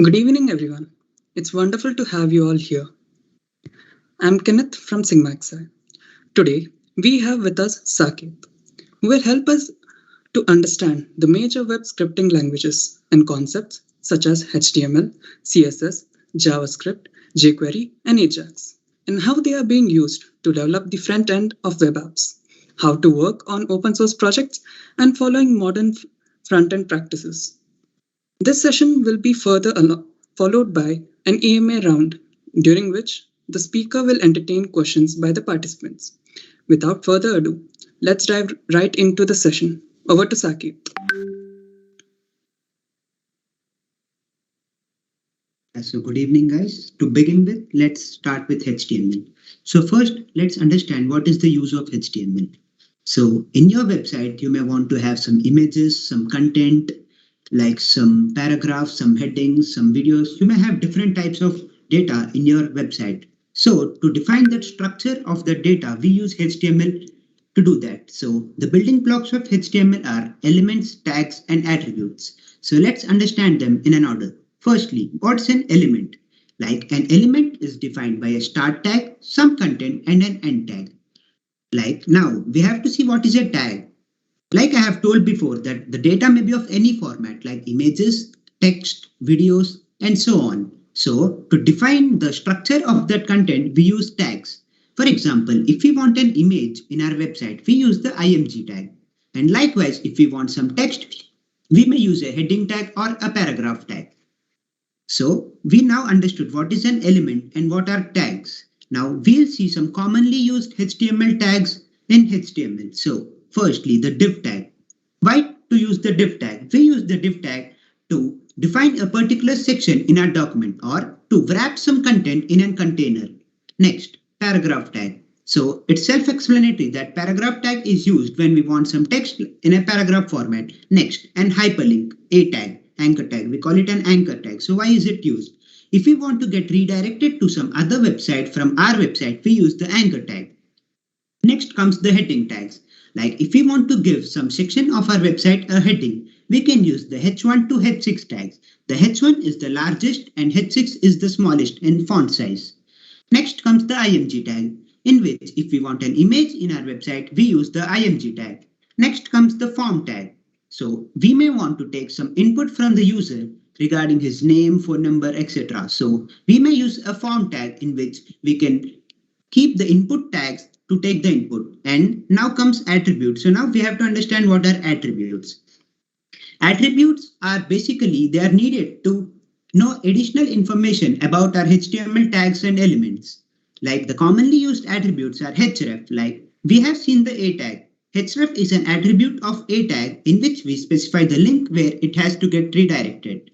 Good evening, everyone. It's wonderful to have you all here. I'm Kenneth from Singmaxai. Today, we have with us Saket, who will help us to understand the major web scripting languages and concepts such as HTML, CSS, JavaScript, jQuery, and AJAX, and how they are being used to develop the front end of web apps, how to work on open source projects, and following modern front end practices. This session will be followed by an EMA round, during which the speaker will entertain questions by the participants. Without further ado, let's dive right into the session. Over to Saki. So good evening guys. To begin with, let's start with HTML. So first, let's understand what is the use of HTML. So in your website, you may want to have some images, some content, like some paragraphs, some headings, some videos. You may have different types of data in your website. So to define the structure of the data, we use HTML to do that. So the building blocks of HTML are elements, tags, and attributes. So let's understand them in an order. Firstly, what's an element? Like an element is defined by a start tag, some content, and an end tag. Like now, we have to see what is a tag. Like I have told before that the data may be of any format like images, text, videos, and so on. So to define the structure of that content, we use tags. For example, if we want an image in our website, we use the img tag. And likewise, if we want some text, we may use a heading tag or a paragraph tag. So we now understood what is an element and what are tags. Now we'll see some commonly used HTML tags in HTML. So firstly, the div tag. Why to use the div tag? We use the div tag to define a particular section in our document or to wrap some content in a container. Next, paragraph tag. So it's self-explanatory that paragraph tag is used when we want some text in a paragraph format. Next, and hyperlink, a tag, anchor tag. We call it an anchor tag. So why is it used? If we want to get redirected to some other website from our website, we use the anchor tag. Next comes the heading tags. Like if we want to give some section of our website a heading, we can use the h1 to h6 tags. The h1 is the largest and h6 is the smallest in font size. Next comes the img tag, in which if we want an image in our website, we use the img tag. Next comes the form tag. So we may want to take some input from the user regarding his name, phone number, etc. So we may use a form tag in which we can keep the input tags to take the input. And now comes attributes. So now we have to understand what are attributes. Attributes are basically, they are needed to know additional information about our HTML tags and elements. Like the commonly used attributes are href, like we have seen the a tag. Href is an attribute of a tag in which we specify the link where it has to get redirected.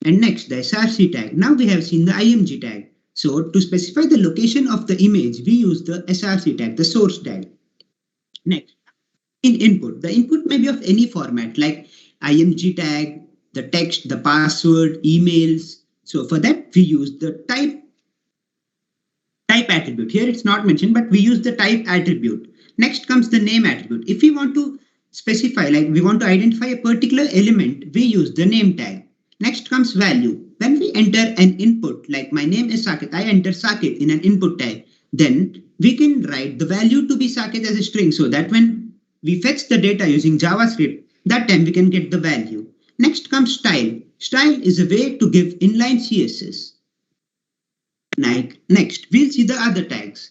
And next, the src tag. Now we have seen the img tag. So to specify the location of the image, we use the src tag, the source tag. Next, in input, the input may be of any format like img tag, the text, the password, emails. So for that, we use the type attribute. Here it's not mentioned, but we use the type attribute. Next comes the name attribute. If we want to specify, like we want to identify a particular element, we use the name tag. Next comes value. When we enter an input, like my name is Saket, I enter Saket in an input tag, then we can write the value to be Saket as a string so that when we fetch the data using JavaScript, that time we can get the value. Next comes style. Style is a way to give inline CSS. Next, we'll see the other tags.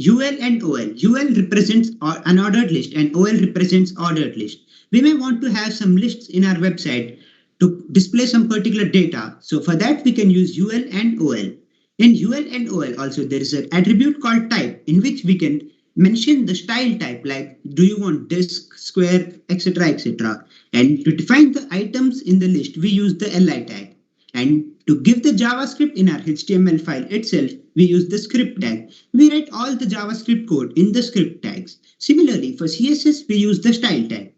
UL and OL. UL represents unordered list and OL represents ordered list. We may want to have some lists in our website to display some particular data. So for that, we can use UL and OL. In UL and OL also, there is an attribute called type in which we can mention the style type like do you want disk, square, etc. etc. And to define the items in the list, we use the li tag. And to give the JavaScript in our HTML file itself, we use the script tag. We write all the JavaScript code in the script tags. Similarly, for CSS, we use the style tag.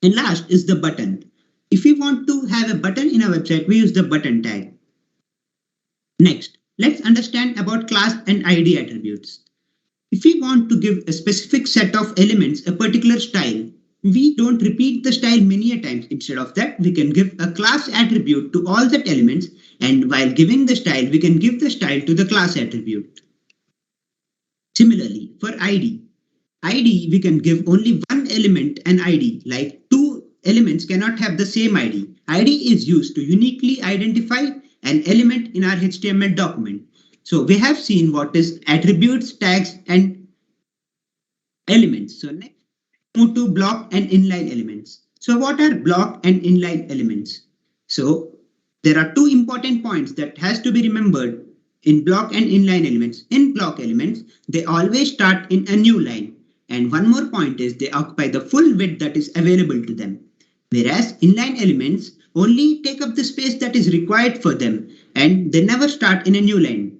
And last is the button. If we want to have a button in our website, we use the button tag. Next, let's understand about class and ID attributes. If we want to give a specific set of elements a particular style, we don't repeat the style many a times. Instead of that, we can give a class attribute to all that elements, and while giving the style, we can give the style to the class attribute. Similarly, for ID, we can give only one element an ID, like two elements cannot have the same ID. ID is used to uniquely identify an element in our HTML document. So we have seen what is attributes, tags, and elements. So next, move to block and inline elements. So what are block and inline elements? So there are two important points that has to be remembered in block and inline elements. In block elements, they always start in a new line. And one more point is they occupy the full width that is available to them. Whereas inline elements only take up the space that is required for them and they never start in a new line.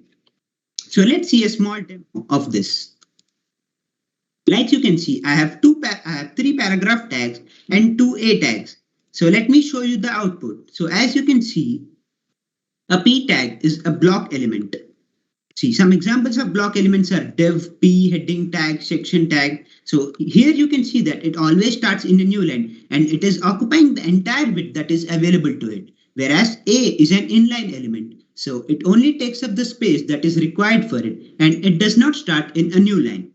So let's see a small demo of this. Like you can see, I have three paragraph tags and two A tags. So let me show you the output. So as you can see, a P tag is a block element. See, some examples of block elements are div, P, heading tag, section tag. So here you can see that it always starts in a new line and it is occupying the entire width that is available to it. Whereas A is an inline element. So it only takes up the space that is required for it and it does not start in a new line.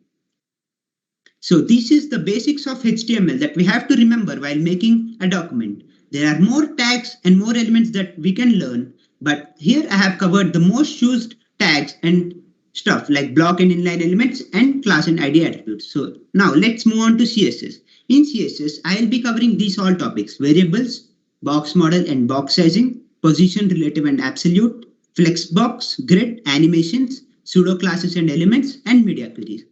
So this is the basics of HTML that we have to remember while making a document. There are more tags and more elements that we can learn, but here I have covered the most used tags and stuff like block and inline elements and class and ID attributes. So now let's move on to CSS. In CSS, I will be covering these all topics: variables, box model and box sizing, position, relative and absolute, flexbox, grid, animations, pseudo classes and elements, and media queries.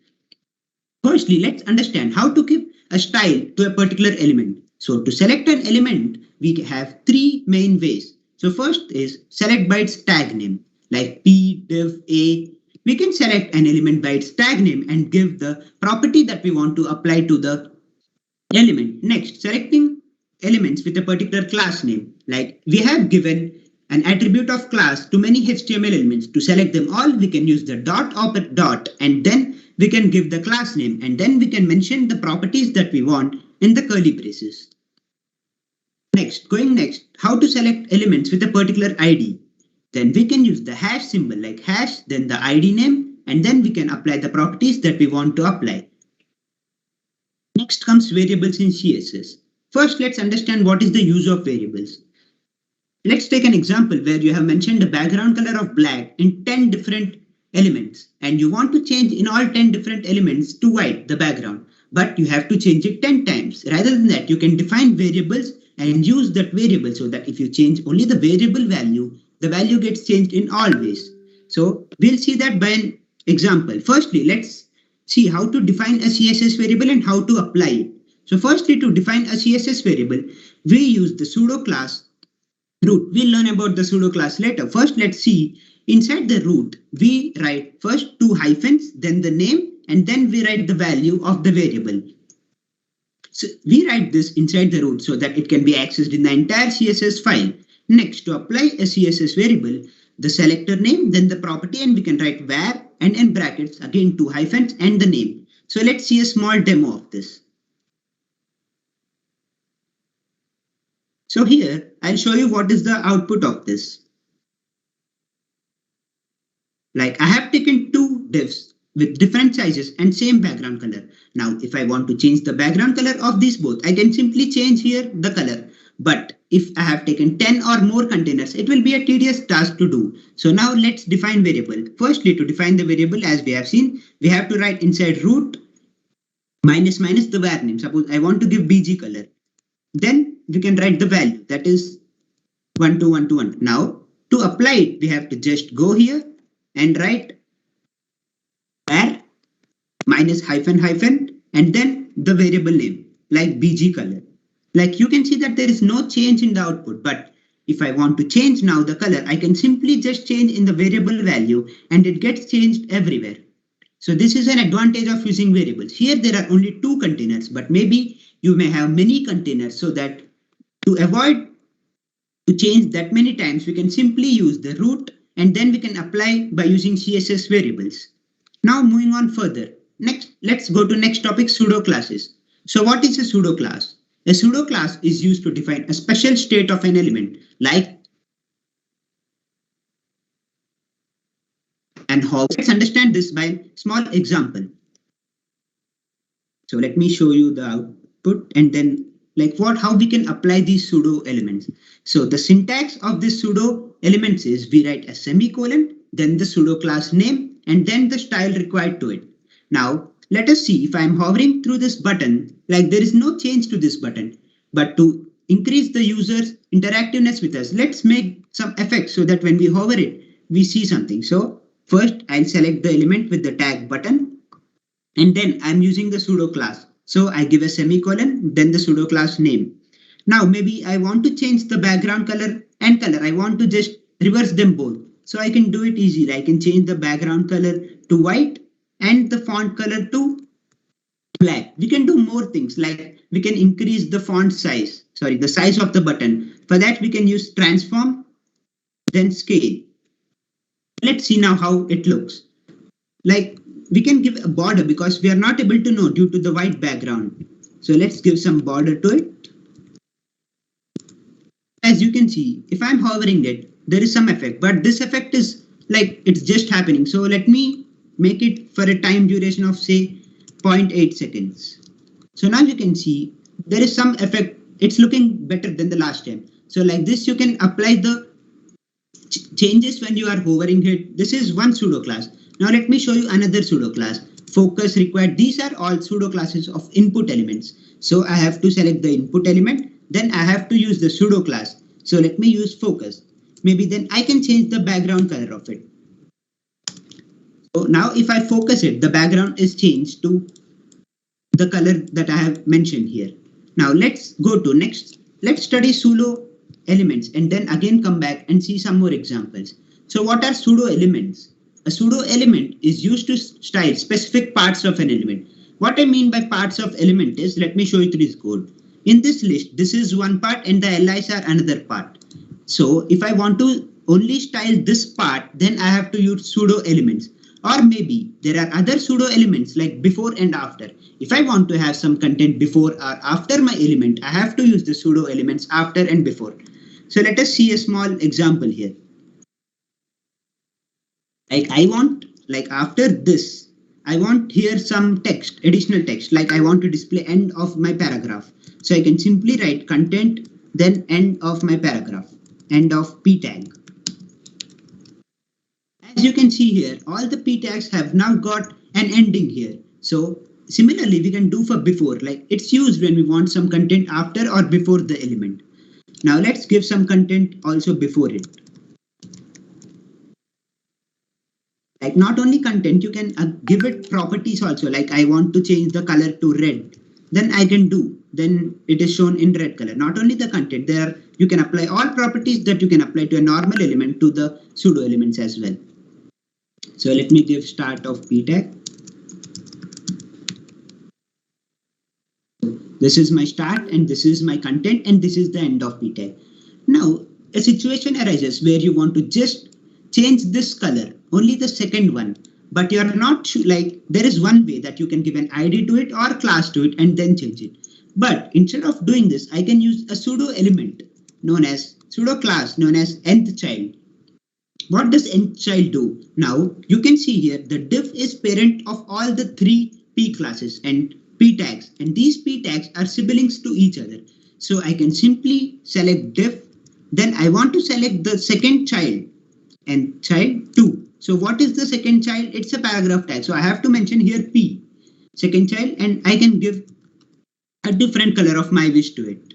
Firstly, let's understand how to give a style to a particular element. So to select an element, we have three main ways. So first is select by its tag name, like P, div, A. We can select an element by its tag name and give the property that we want to apply to the element. Next, selecting elements with a particular class name, like we have given an attribute of class to many HTML elements. To select them all, we can use the dot or dot and then we can give the class name and then we can mention the properties that we want in the curly braces. Next, how to select elements with a particular ID. Then we can use the hash symbol like hash, then the ID name, and then we can apply the properties that we want to apply. Next comes variables in CSS. First, let's understand what is the use of variables. Let's take an example where you have mentioned a background color of black in 10 different elements and you want to change in all 10 different elements to white, the background, but you have to change it 10 times. Rather than that, you can define variables and use that variable so that if you change only the variable value, the value gets changed in all ways. So we'll see that by an example. Firstly, let's see how to define a CSS variable and how to apply it. So firstly, to define a CSS variable, we use the pseudo class root. We'll learn about the pseudo class later. First, let's see inside the root, we write first two hyphens, then the name, and then we write the value of the variable. So we write this inside the root so that it can be accessed in the entire CSS file. Next, to apply a CSS variable, the selector name, then the property, and we can write var and in brackets, again two hyphens and the name. So let's see a small demo of this. So here, I'll show you what is the output of this. Like I have taken two divs with different sizes and same background color. Now, if I want to change the background color of these both, I can simply change here the color. But if I have taken 10 or more containers, it will be a tedious task to do. So now let's define variable. Firstly, to define the variable, as we have seen, we have to write inside root minus the var name. Suppose I want to give BG color. Then we can write the value, that is 12121. Now, to apply it, we have to just go here and write var minus hyphen and then the variable name like BG color. Like you can see that there is no change in the output, but if I want to change now the color, I can simply just change in the variable value and it gets changed everywhere. So this is an advantage of using variables. Here there are only two containers, but maybe you may have many containers, so that to avoid to change that many times, we can simply use the root and then we can apply by using CSS variables. Now moving on further. Next, let's go to next topic, pseudo classes. So what is a pseudo class? A pseudo class is used to define a special state of an element like and how. Let's understand this by a small example. So let me show you the output and then like how we can apply these pseudo elements. So the syntax of this pseudo elements is we write a semicolon, then the pseudo class name, and then the style required to it. Now let us see if I am hovering through this button, like there is no change to this button, but to increase the user's interactiveness with us, let's make some effects so that when we hover it, we see something. So first I'll select the element with the tag button and then I'm using the pseudo class. So I give a semicolon, then the pseudo class name. Now maybe I want to change the background color and color. I want to just reverse them both. So I can do it easily. I can change the background color to white and the font color to black. We can do more things like we can increase the font size, the size of the button. For that we can use transform, then scale. Let's see now how it looks. Like we can give a border because we are not able to know due to the white background. So let's give some border to it. As you can see, if I'm hovering it, there is some effect, but this effect is like it's just happening. So let me make it for a time duration of say 0.8 seconds. So now you can see there is some effect. It's looking better than the last time. So like this, you can apply the changes when you are hovering it. This is one pseudo class. Now let me show you another pseudo class. Focus required. These are all pseudo classes of input elements. So I have to select the input element. Then I have to use the pseudo class. So let me use focus. Maybe then I can change the background color of it. So now if I focus it, the background is changed to the color that I have mentioned here. Now let's go to next. Let's study pseudo elements and then again come back and see some more examples. So what are pseudo elements? A pseudo element is used to style specific parts of an element. What I mean by parts of element is, let me show you through this code. In this list, this is one part and the LIs are another part. So if I want to only style this part, then I have to use pseudo elements. Or maybe there are other pseudo elements like before and after. If I want to have some content before or after my element, I have to use the pseudo elements after and before. So let us see a small example here. Like I want, like after this, I want here some text, additional text, like I want to display end of my paragraph. So I can simply write content, then end of my paragraph, end of p tag. As you can see here, all the p tags have now got an ending here. So similarly, we can do for before, like it's used when we want some content after or before the element. Now let's give some content also before it. Like not only content, you can give it properties also. Like I want to change the color to red. Then I can do. Then it is shown in red color. Not only the content, there you can apply all properties that you can apply to a normal element to the pseudo elements as well. So let me give start of p tag. This is my start and this is my content and this is the end of p tag. Now a situation arises where you want to just change this color, only the second one, but you are not sure, like there is one way that you can give an ID to it or class to it and then change it. But instead of doing this, I can use a pseudo element known as pseudo class known as nth child. What does nth child do? Now you can see here the div is parent of all the three p classes and p tags, and these p tags are siblings to each other. So I can simply select div, then I want to select the second child and child 2. So what is the second child? It's a paragraph tag. So I have to mention here p, second child, and I can give a different color of my wish to it.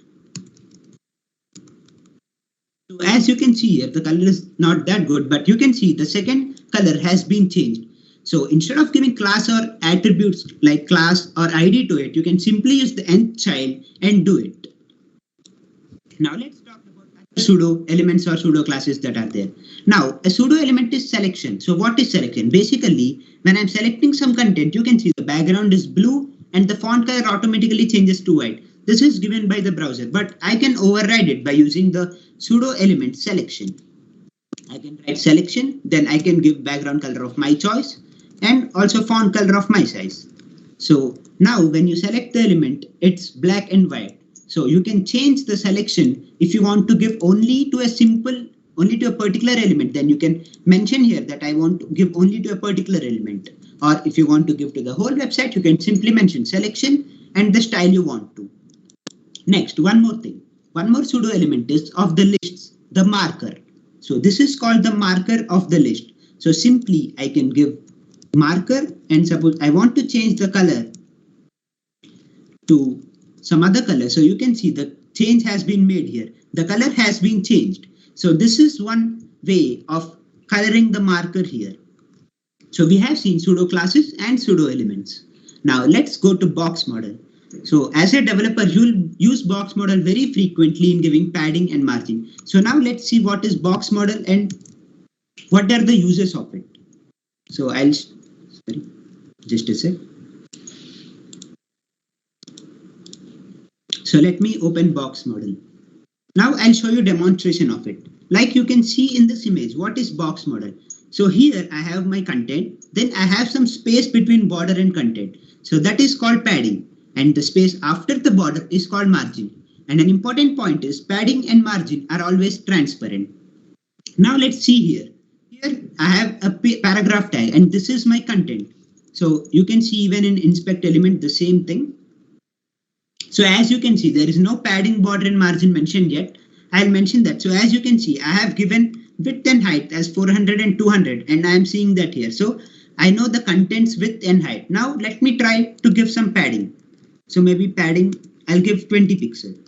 So as you can see here, the color is not that good, but you can see the second color has been changed. So instead of giving class or attributes like class or ID to it, you can simply use the nth child and do it. Now let's talk about pseudo elements or pseudo classes that are there. Now a pseudo element is selection. So what is selection? Basically, when I'm selecting some content, you can see the background is blue and the font color automatically changes to white. This is given by the browser, but I can override it by using the pseudo element selection. I can write selection, then I can give background color of my choice and also font color of my size. So Now, when you select the element, it's black and white. So you can change the selection if you want to give only to a simple, only to a particular element. Then you can mention here that I want to give only to a particular element. Or if you want to give to the whole website, you can simply mention selection and the style you want to. Next, one more thing. One more pseudo element is of the lists, the marker. So this is called the marker of the list. So simply I can give marker, and suppose I want to change the color to some other color. So you can see the change has been made here. The color has been changed. So this is one way of coloring the marker here. So we have seen pseudo classes and pseudo elements. Now let's go to box model. So as a developer, you'll use box model very frequently in giving padding and margin. So now let's see what is box model and what are the uses of it. So sorry, just a sec. So let me open box model. Now I'll show you demonstration of it. Like you can see in this image, what is box model? So here I have my content, then I have some space between border and content. So that is called padding, and the space after the border is called margin. And an important point is padding and margin are always transparent. Now let's see here. Here I have a paragraph tag, and this is my content. So you can see even in inspect element the same thing. So as you can see, there is no padding, border and margin mentioned yet. I'll mention that. So as you can see, I have given width and height as 400 and 200, and I am seeing that here. So I know the contents width and height. Now let me try to give some padding. So maybe padding, I'll give 20 pixels.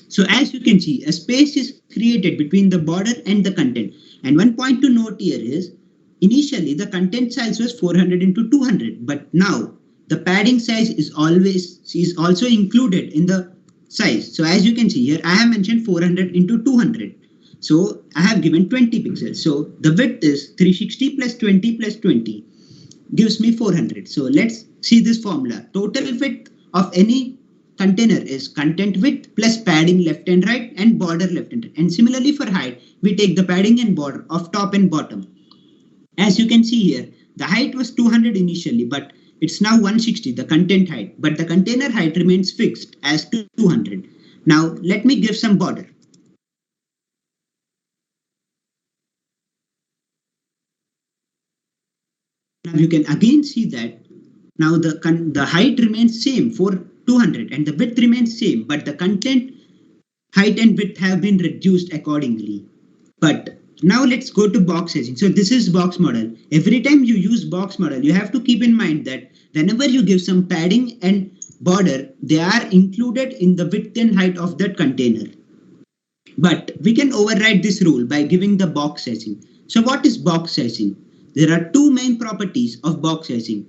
So as you can see, a space is created between the border and the content. And one point to note here is, initially the content size was 400 into 200, but now the padding size is also included in the size. So as you can see here, I have mentioned 400 into 200. So I have given 20 pixels. So the width is 360 plus 20 plus 20 gives me 400. So let's see this formula. Total width of any container is content width plus padding left and right and border left and right. And similarly for height, we take the padding and border of top and bottom. As you can see here, the height was 200 initially, but it's now 160, the content height, but the container height remains fixed as 200. Now let me give some border. Now you can again see that now the height remains same for 200 and the width remains same, but the content height and width have been reduced accordingly. But now let's go to box sizing. So this is box model. Every time you use box model, you have to keep in mind that whenever you give some padding and border, they are included in the width and height of that container. But we can override this rule by giving the box sizing. So what is box sizing? There are two main properties of box sizing: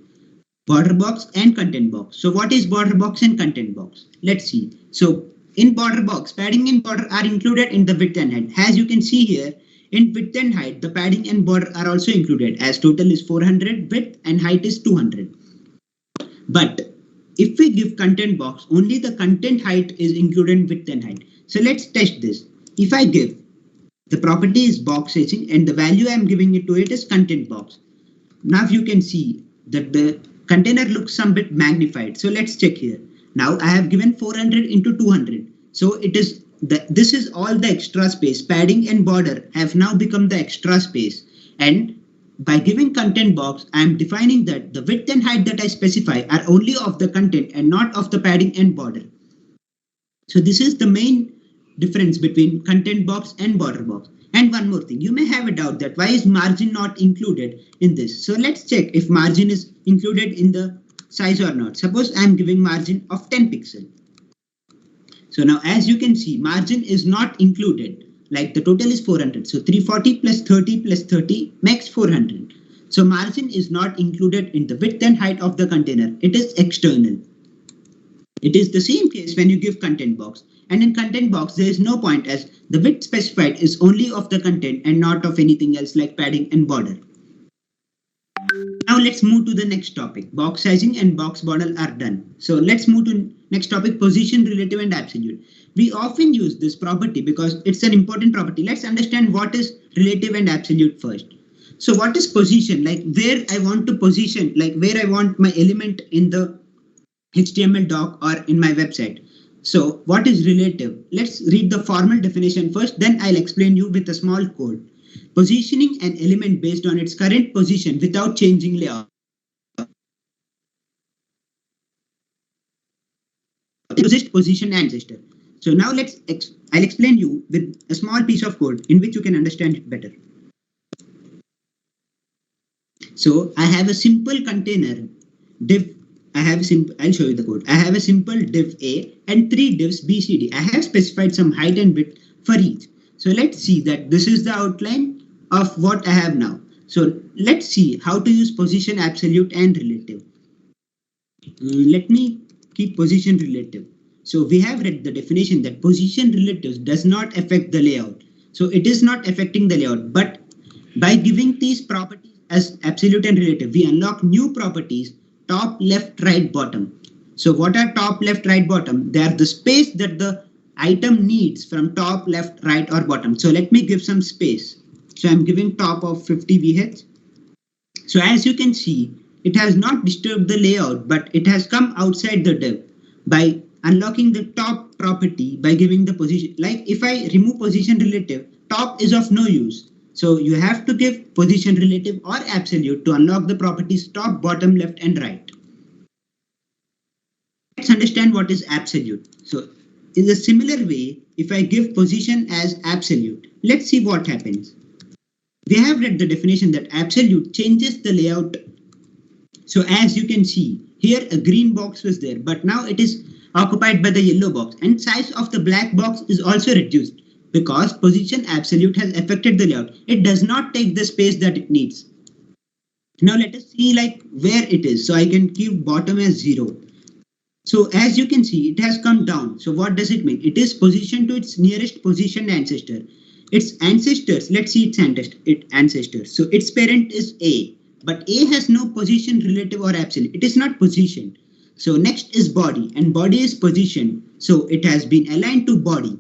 border box and content box. So what is border box and content box? Let's see. So in border box, padding and border are included in the width and height. As you can see here, in width and height, the padding and border are also included, as total is 400 width and height is 200. But if we give content box, only the content height is included in width and height. So let's test this. If I give the property is box sizing and the value I am giving it to it is content box. Now you can see that the container looks some bit magnified. So let's check here. Now I have given 400 into 200. So it is this is all the extra space. Padding and border have now become the extra space. And by giving content box, I am defining that the width and height that I specify are only of the content and not of the padding and border. So this is the main difference between content box and border box. And one more thing, you may have a doubt that why is margin not included in this? So let's check if margin is included in the size or not. Suppose I am giving margin of 10 pixel. So now as you can see, margin is not included. Like the total is 400. So 340 plus 30 plus 30 makes 400. So margin is not included in the width and height of the container. It is external. It is the same case when you give content box. And in content box, there is no point, as the width specified is only of the content and not of anything else like padding and border. Now let's move to the next topic. Box sizing and box model are done. So let's move to next topic, position, relative and absolute. We often use this property because it's an important property. Let's understand what is relative and absolute first. So what is position? Like where I want to position, like where I want my element in the HTML doc or in my website. So what is relative? Let's read the formal definition first, then I'll explain you with a small code. Positioning an element based on its current position without changing layout. Used position ancestor. So now I'll explain you with a small piece of code in which you can understand it better. So I have a simple container div. I'll show you the code. I have a simple div A and three divs B, C, D. I have specified some height and width for each. So let's see that this is the outline of what I have now. So let's see how to use position absolute and relative. Let me keep position relative. So we have read the definition that position relative does not affect the layout. So it is not affecting the layout, but by giving these properties as absolute and relative, we unlock new properties: top, left, right, bottom. So what are top, left, right, bottom? They are the space that the item needs from top, left, right, or bottom. So let me give some space. So I'm giving top of 50 VH. So as you can see, it has not disturbed the layout, but it has come outside the div by unlocking the top property by giving the position. Like if I remove position relative, top is of no use. So you have to give position relative or absolute to unlock the properties top, bottom, left, and right. Let's understand what is absolute. So in a similar way, if I give position as absolute, let's see what happens. We have read the definition that absolute changes the layout. So as you can see, here a green box was there, but now it is occupied by the yellow box, and size of the black box is also reduced because position absolute has affected the layout. It does not take the space that it needs. Now let us see like where it is. So I can keep bottom as 0. So as you can see, it has come down. So what does it mean? It is positioned to its nearest positioned ancestor. Its ancestors, let's see its ancestors. So its parent is A, but A has no position relative or absolute. It is not positioned. So next is body, and body is positioned. So it has been aligned to body.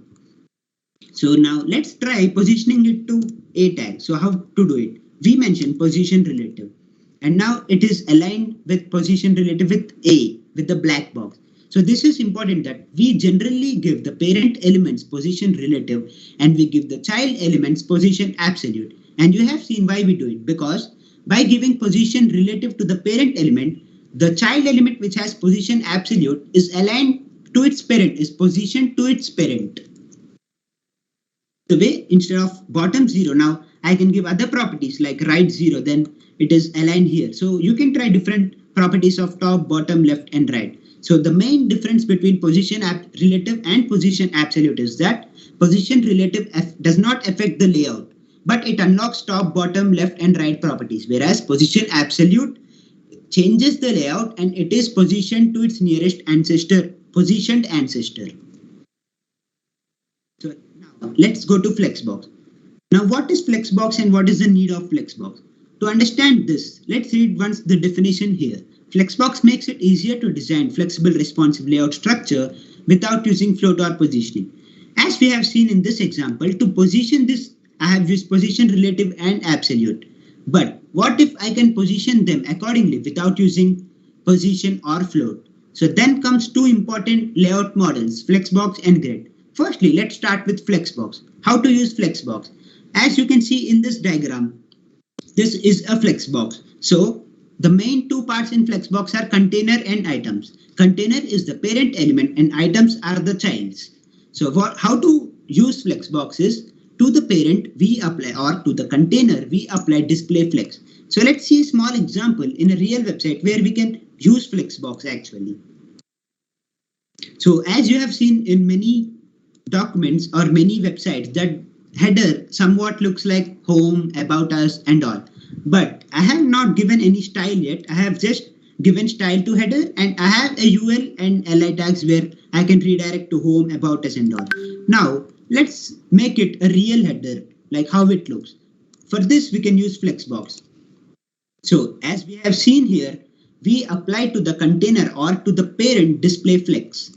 So now let's try positioning it to A tag. So how to do it? We mentioned position relative, and now it is aligned with position relative with A, with the black box. So this is important that we generally give the parent elements position relative and we give the child elements position absolute. And you have seen why we do it, because by giving position relative to the parent element, the child element which has position absolute is aligned to its parent, is positioned to its parent. The way instead of bottom 0, now I can give other properties like right 0, then it is aligned here. So you can try different properties of top, bottom, left, and right. So the main difference between position relative and position absolute is that position relative does not affect the layout, but it unlocks top, bottom, left, and right properties, whereas position absolute changes the layout and it is positioned to its nearest ancestor, positioned ancestor. So now let's go to Flexbox. Now what is Flexbox and what is the need of Flexbox? To understand this, let's read once the definition here. Flexbox makes it easier to design flexible responsive layout structure without using float or positioning. As we have seen in this example, to position this, I have used position relative and absolute. But what if I can position them accordingly without using position or float? So then comes two important layout models, Flexbox and Grid. Firstly, let's start with Flexbox. How to use Flexbox? As you can see in this diagram, this is a Flexbox. So the main two parts in Flexbox are container and items. Container is the parent element and items are the childs. So how to use Flexbox is, to the parent we apply, or to the container we apply display flex. So let's see a small example in a real website where we can use Flexbox actually. So as you have seen in many documents or many websites, that header somewhat looks like home, about us, and all. But I have not given any style yet. I have just given style to header, and I have a UL and li tags where I can redirect to home, about us, and all. Now let's make it a real header, like how it looks. For this we can use Flexbox. So as we have seen here, we apply to the container or to the parent display flex.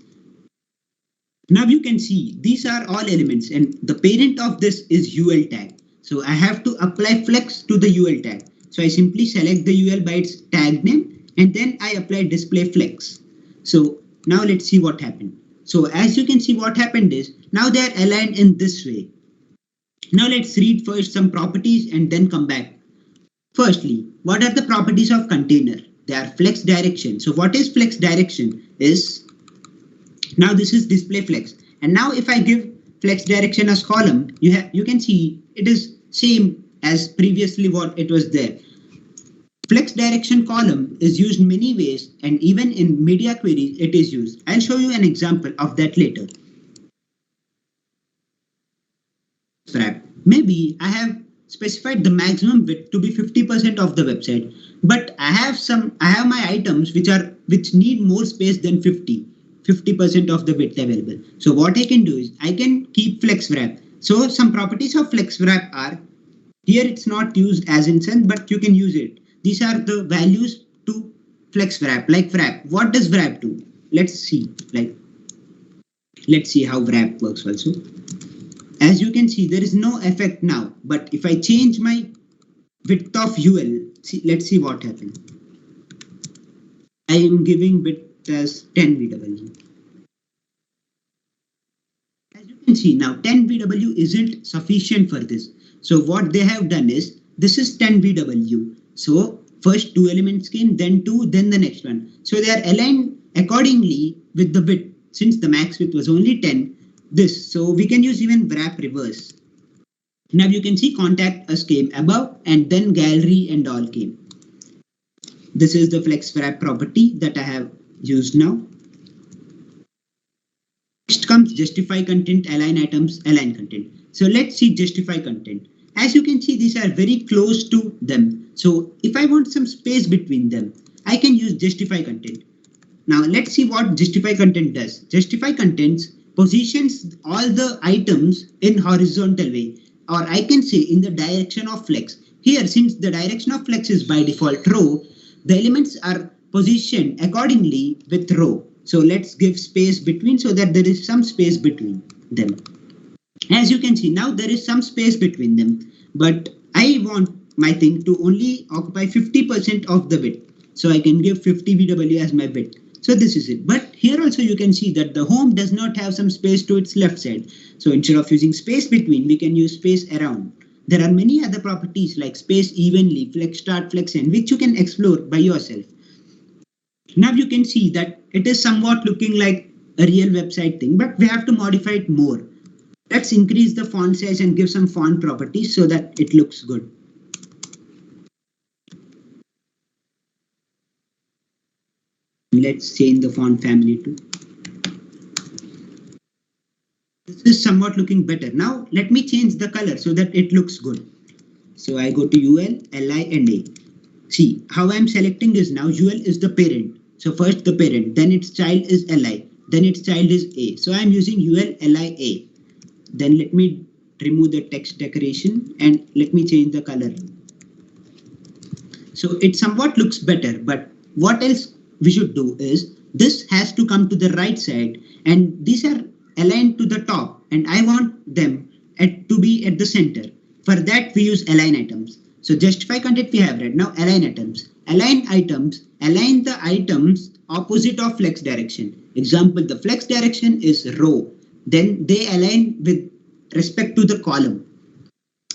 Now you can see these are all elements and the parent of this is UL tag. So I have to apply flex to the UL tag. So I simply select the UL by its tag name and then I apply display flex. So now let's see what happened. So as you can see, what happened is now they are aligned in this way. Now let's read first some properties and then come back. Firstly, what are the properties of container? They are flex direction. So what is flex direction is, now this is display flex. And now if I give flex direction as column, you can see it is same as previously what it was there. Flex direction column is used many ways, and even in media queries it is used. I'll show you an example of that later. Maybe I have specified the maximum width to be 50% of the website, but I have my items which need more space than 50% of the width available. So what I can do is I can keep flex wrap. So some properties of flex wrap are, here it's not used as instance, but you can use it. These are the values to flex wrap, like wrap. What does wrap do? Let's see how wrap works also. As you can see, there is no effect now, but if I change my width of UL, let's see what happens. I am giving width as 10 VW. As you can see now, 10 VW isn't sufficient for this. So what they have done is, this is 10 VW. So first 2 elements came, then 2, then the next one. So they are aligned accordingly with the width. Since the max width was only 10, this. So we can use even wrap reverse. Now you can see contact us came above and then gallery and all came. This is the flex wrap property that I have used now. Next comes justify content, align items, align content. So let's see justify content. As you can see, these are very close to them. So if I want some space between them, I can use justify content. Now let's see what justify content does. Justify contents positions all the items in horizontal way, or I can say in the direction of flex. Here, since the direction of flex is by default row, the elements are positioned accordingly with row. So let's give space between so that there is some space between them. As you can see, now there is some space between them, but I want my thing to only occupy 50% of the width. So I can give 50 VW as my width. So this is it. But here also you can see that the home does not have some space to its left side. So instead of using space between, we can use space around. There are many other properties like space evenly, flex start, flex end, which you can explore by yourself. Now you can see that it is somewhat looking like a real website thing, but we have to modify it more. Let's increase the font size and give some font properties so that it looks good. Let's change the font family to. This is somewhat looking better. Now let me change the color so that it looks good. So I go to UL, LI and A. See how I'm selecting is now UL is the parent. So first the parent, then its child is LI, then its child is A. So I'm using UL, LI, A. Then let me remove the text decoration and let me change the color. So it somewhat looks better, but what else we should do is this has to come to the right side and these are aligned to the top and I want them to be at the center. For that we use align items. So justify content we have right now, align items. Align items, align the items opposite of flex direction. Example, the flex direction is row. Then they align with respect to the column.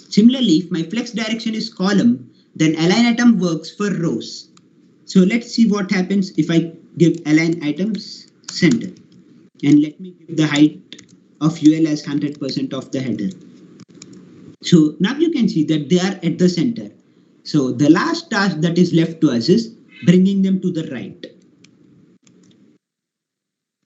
Similarly, if my flex direction is column, then align item works for rows. So let's see what happens if I give align items center. And let me give the height of UL as 100% of the header. So now you can see that they are at the center. So the last task that is left to us is bringing them to the right.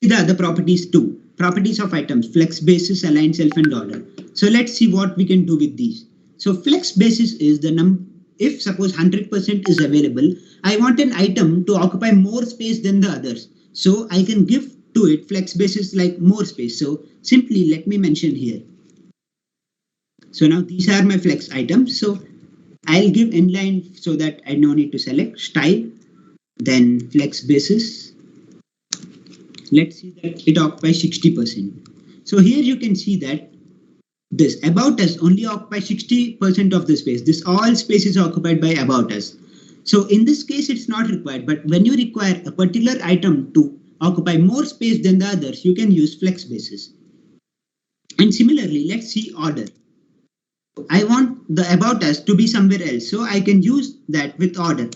The other properties too. Properties of items, flex basis, align self and order. So let's see what we can do with these. So flex basis is the number, if suppose 100% is available, I want an item to occupy more space than the others. So I can give to it flex basis like more space. So simply let me mention here. So now these are my flex items. So I'll give inline so that I no need to select style, then flex basis. Let's see that it occupies 60%. So here you can see that this about us only occupies 60% of the space. This all space is occupied by about us. So in this case, it's not required. But when you require a particular item to occupy more space than the others, you can use flex basis. And similarly, let's see order. I want the about us to be somewhere else, so I can use that with order.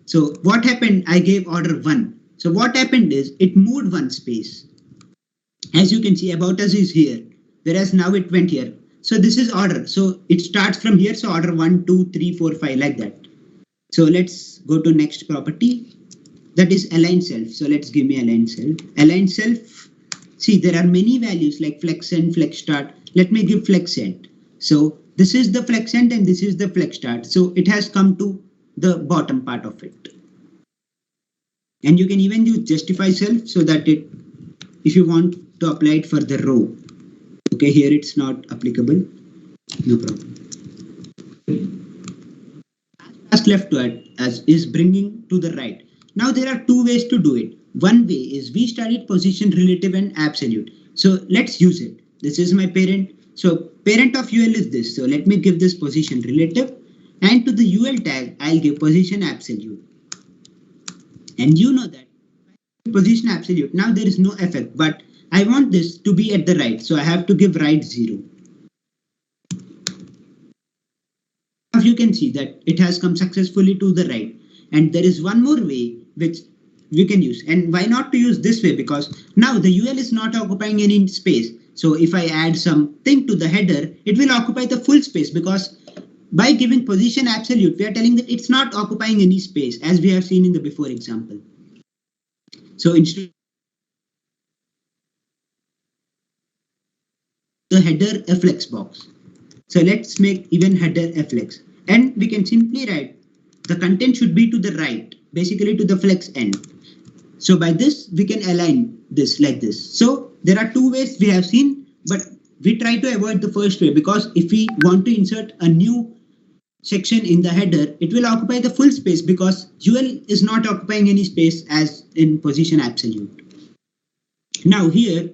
So what happened? I gave order 1. So what happened is it moved one space. As you can see, about us is here, whereas now it went here. So this is order. So it starts from here. So order 1, 2, 3, 4, 5 like that. So let's go to next property. That is align self. So let's give me align self. Align self. See, there are many values like flex end, flex start. Let me give flex end. So this is the flex end and this is the flex start. So it has come to the bottom part of it. And you can even use justify self so that it, if you want to apply it for the row. Okay, here it's not applicable. No problem. Task left to add as is bringing to the right. Now there are two ways to do it. One way is we studied position, relative and absolute. So let's use it. This is my parent. So parent of UL is this. So let me give this position relative, and to the UL tag, I'll give position absolute. And you know that position absolute. Now there is no effect, but I want this to be at the right. So I have to give right 0. Now you can see that it has come successfully to the right. And there is one more way which we can use. And why not to use this way? Because now the UL is not occupying any space. So if I add something to the header, it will occupy the full space, because by giving position absolute, we are telling that it's not occupying any space, as we have seen in the before example. So instead the header a flexbox. So let's make even header a flex. And we can simply write the content should be to the right, basically to the flex end. So by this, we can align this like this. So there are two ways we have seen, but we try to avoid the first way, because if we want to insert a new section in the header, it will occupy the full space, because UL is not occupying any space as in position absolute. Now here,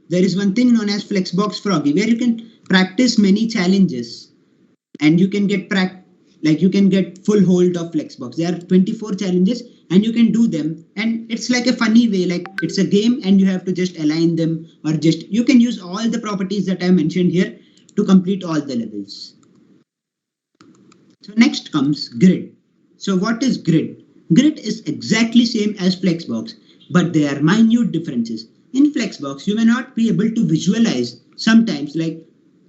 there is one thing known as Flexbox Froggy, where you can practice many challenges and you can get you can get full hold of Flexbox. There are 24 challenges and you can do them, and it's like a funny way, like it's a game and you have to just align them, or just you can use all the properties that I mentioned here to complete all the levels. So next comes grid. So what is grid? Grid is exactly same as Flexbox, but there are minute differences. In Flexbox, you may not be able to visualize sometimes, like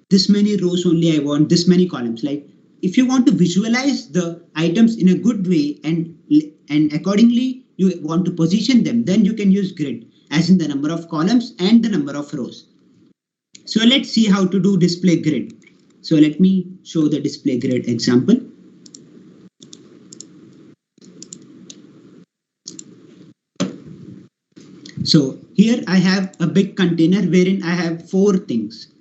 this many rows only I want, this many columns. Like if you want to visualize the items in a good way and accordingly you want to position them, then you can use grid, as in the number of columns and the number of rows. So let's see how to do display grid. So let me show the display grid example. So here I have a big container wherein I have 4 things.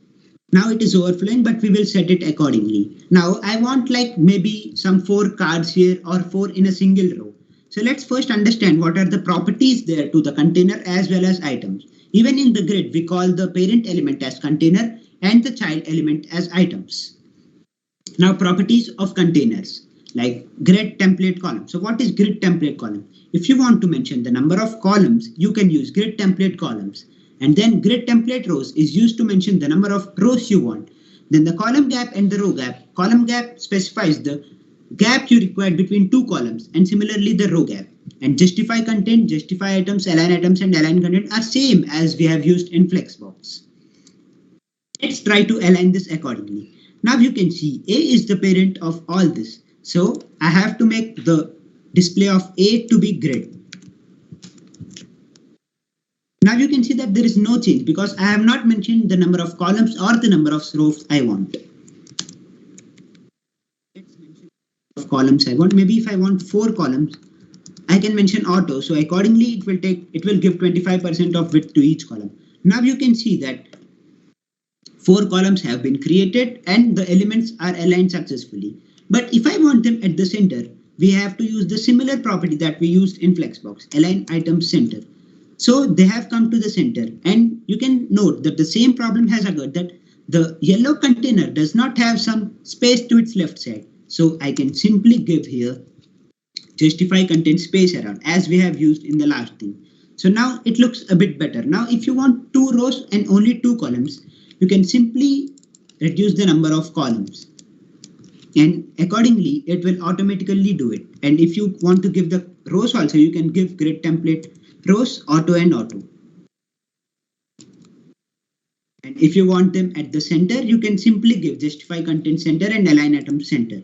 Now it is overflowing, but we will set it accordingly. Now I want like maybe some 4 cards here or 4 in a single row. So let's first understand what are the properties there to the container as well as items. Even in the grid, we call the parent element as container and the child element as items. Now properties of containers, like grid template column. So what is grid template column? If you want to mention the number of columns, you can use grid template columns. And then grid template rows is used to mention the number of rows you want. Then the column gap and the row gap. Column gap specifies the gap you require between 2 columns, and similarly the row gap. And justify content, justify items, and align content are same as we have used in Flexbox. Let's try to align this accordingly. Now you can see A is the parent of all this. So I have to make the display of A to be grid. Now you can see that there is no change because I have not mentioned the number of columns or the number of rows I want. Let's mention the number of columns I want. Maybe if I want 4 columns, I can mention auto. So accordingly, it will give 25% of width to each column. Now you can see that 4 columns have been created and the elements are aligned successfully. But if I want them at the center, we have to use the similar property that we used in Flexbox, align items center. So they have come to the center, and you can note that the same problem has occurred, that the yellow container does not have some space to its left side. So I can simply give here justify content space around, as we have used in the last thing. So now it looks a bit better. Now if you want 2 rows and only 2 columns, you can simply reduce the number of columns, and accordingly it will automatically do it. And if you want to give the rows also, you can give grid template rows auto and auto. And if you want them at the center, you can simply give justify content center and align atom center.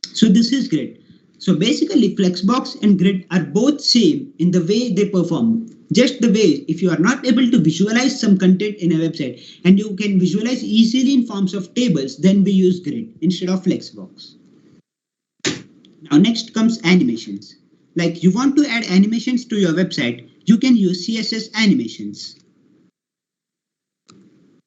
So this is grid. So basically Flexbox and grid are both same in the way they perform. Just the way if you are not able to visualize some content in a website and you can visualize easily in forms of tables, then we use grid instead of Flexbox. Now next comes animations. Like you want to add animations to your website, you can use Css Animations.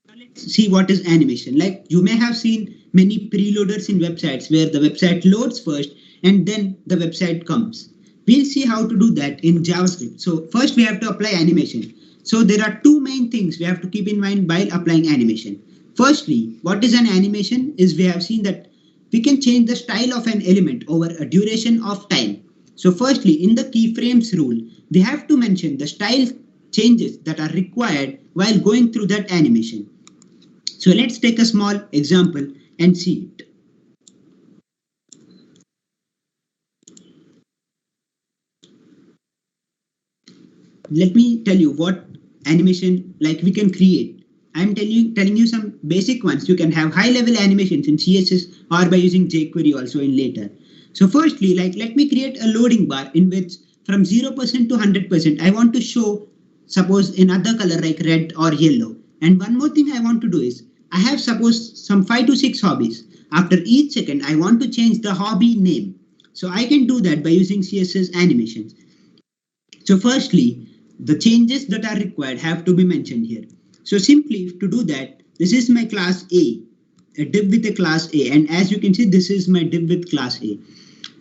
Now let's see what is animation. Like you may have seen many preloaders in websites where the website loads first and then the website comes. We'll see how to do that in JavaScript. So first we have to apply animation. So there are two main things we have to keep in mind while applying animation. Firstly, what is an animation is we have seen that we can change the style of an element over a duration of time. So firstly, in the keyframes rule, we have to mention the style changes that are required while going through that animation. So let's take a small example and see it. Let me tell you what animation like we can create. I'm telling you some basic ones. You can have high level animations in CSS or by using jQuery also in later. So firstly, like let me create a loading bar in which from 0% to 100%, I want to show suppose another color like red or yellow. And one more thing I want to do is I have suppose some 5 to 6 hobbies. After each second, I want to change the hobby name. So I can do that by using CSS animations. So firstly, the changes that are required have to be mentioned here. So simply to do that, this is my class a div with a class A. And as you can see, this is my div with class A.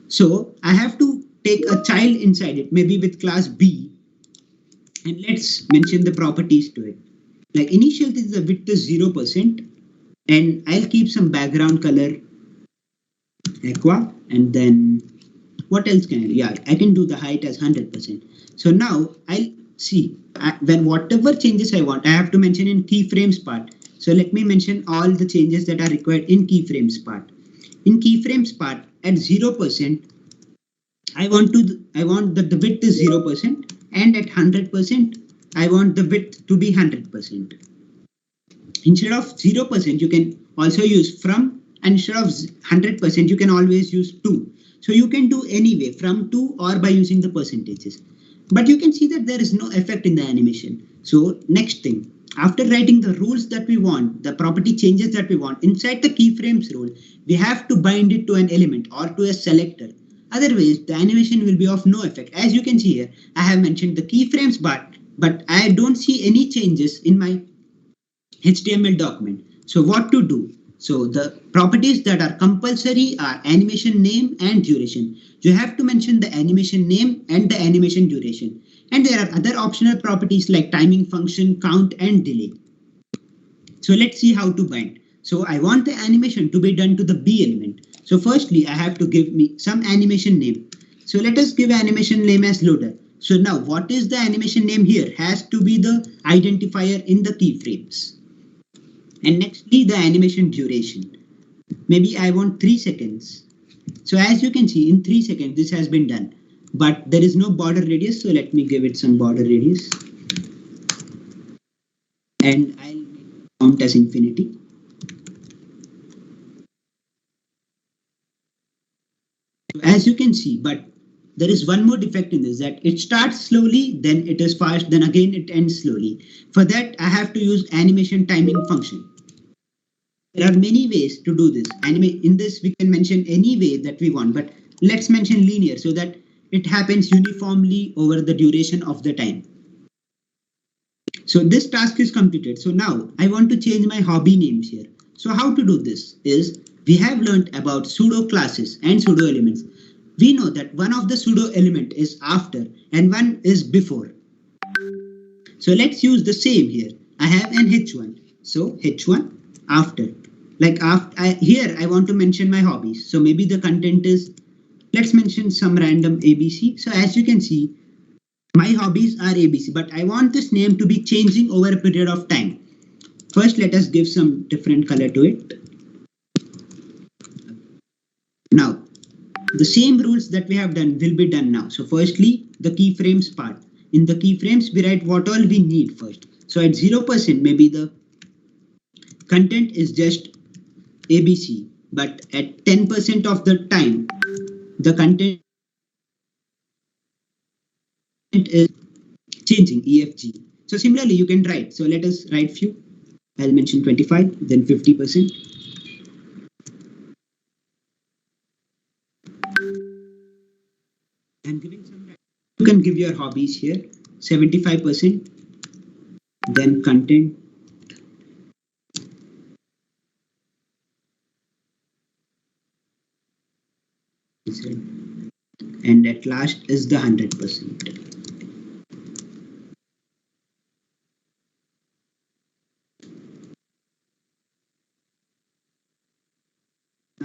So I have to take a child inside it, maybe with class B. And let's mention the properties to it. Like initial thing, the width is 0%. And I'll keep some background color aqua. And then what else can I do? Yeah, I can do the height as 100%. So now I'll see when whatever changes I want, I have to mention in keyframes part. So let me mention all the changes that are required in keyframes part. In keyframes part at 0%, I want that the width is 0% and at 100%, I want the width to be 100%. Instead of 0%, you can also use from, and instead of 100%, you can always use to. So you can do anyway from to or by using the percentages. But you can see that there is no effect in the animation. So next thing, after writing the rules that we want, the property changes that we want, inside the keyframes rule, we have to bind it to an element or to a selector. Otherwise, the animation will be of no effect. As you can see here, I have mentioned the keyframes but I don't see any changes in my HTML document. So what to do? So the properties that are compulsory are animation name and duration. You have to mention the animation name and the animation duration. And there are other optional properties like timing function, count and delay. So let's see how to bind. So I want the animation to be done to the B element. So firstly, I have to give me some animation name. So let us give animation name as loader. So now what is the animation name here has to be the identifier in the keyframes. And nextly, the animation duration. Maybe I want 3 seconds. So as you can see, in 3 seconds, this has been done. But there is no border radius, so let me give it some border radius. And I'll count as infinity. So as you can see, but there is one more defect in this, that it starts slowly, then it is fast, then again it ends slowly. For that, I have to use animation timing function. There are many ways to do this. In this, we can mention any way that we want, but let's mention linear so that it happens uniformly over the duration of the time. So this task is completed. So now I want to change my hobby names here. So how to do this is we have learned about pseudo classes and pseudo elements. We know that one of the pseudo element is after and one is before. So let's use the same here. I have an h1. So h1 after. Like here I want to mention my hobbies. So maybe the content is, let's mention some random ABC. So as you can see, My hobbies are ABC, but I want this name to be changing over a period of time. First, let us give some different color to it. Now, the same rules that we have done will be done now. So firstly, the keyframes part. In the keyframes, we write what all we need first. So at 0%, maybe the content is just ABC, but at 10% of the time, the content is changing EFG. So similarly, you can write. So let us write few. I'll mention 25, then 50%. I'm giving some. You can give your hobbies here. 75%, then content. And at last is the 100%.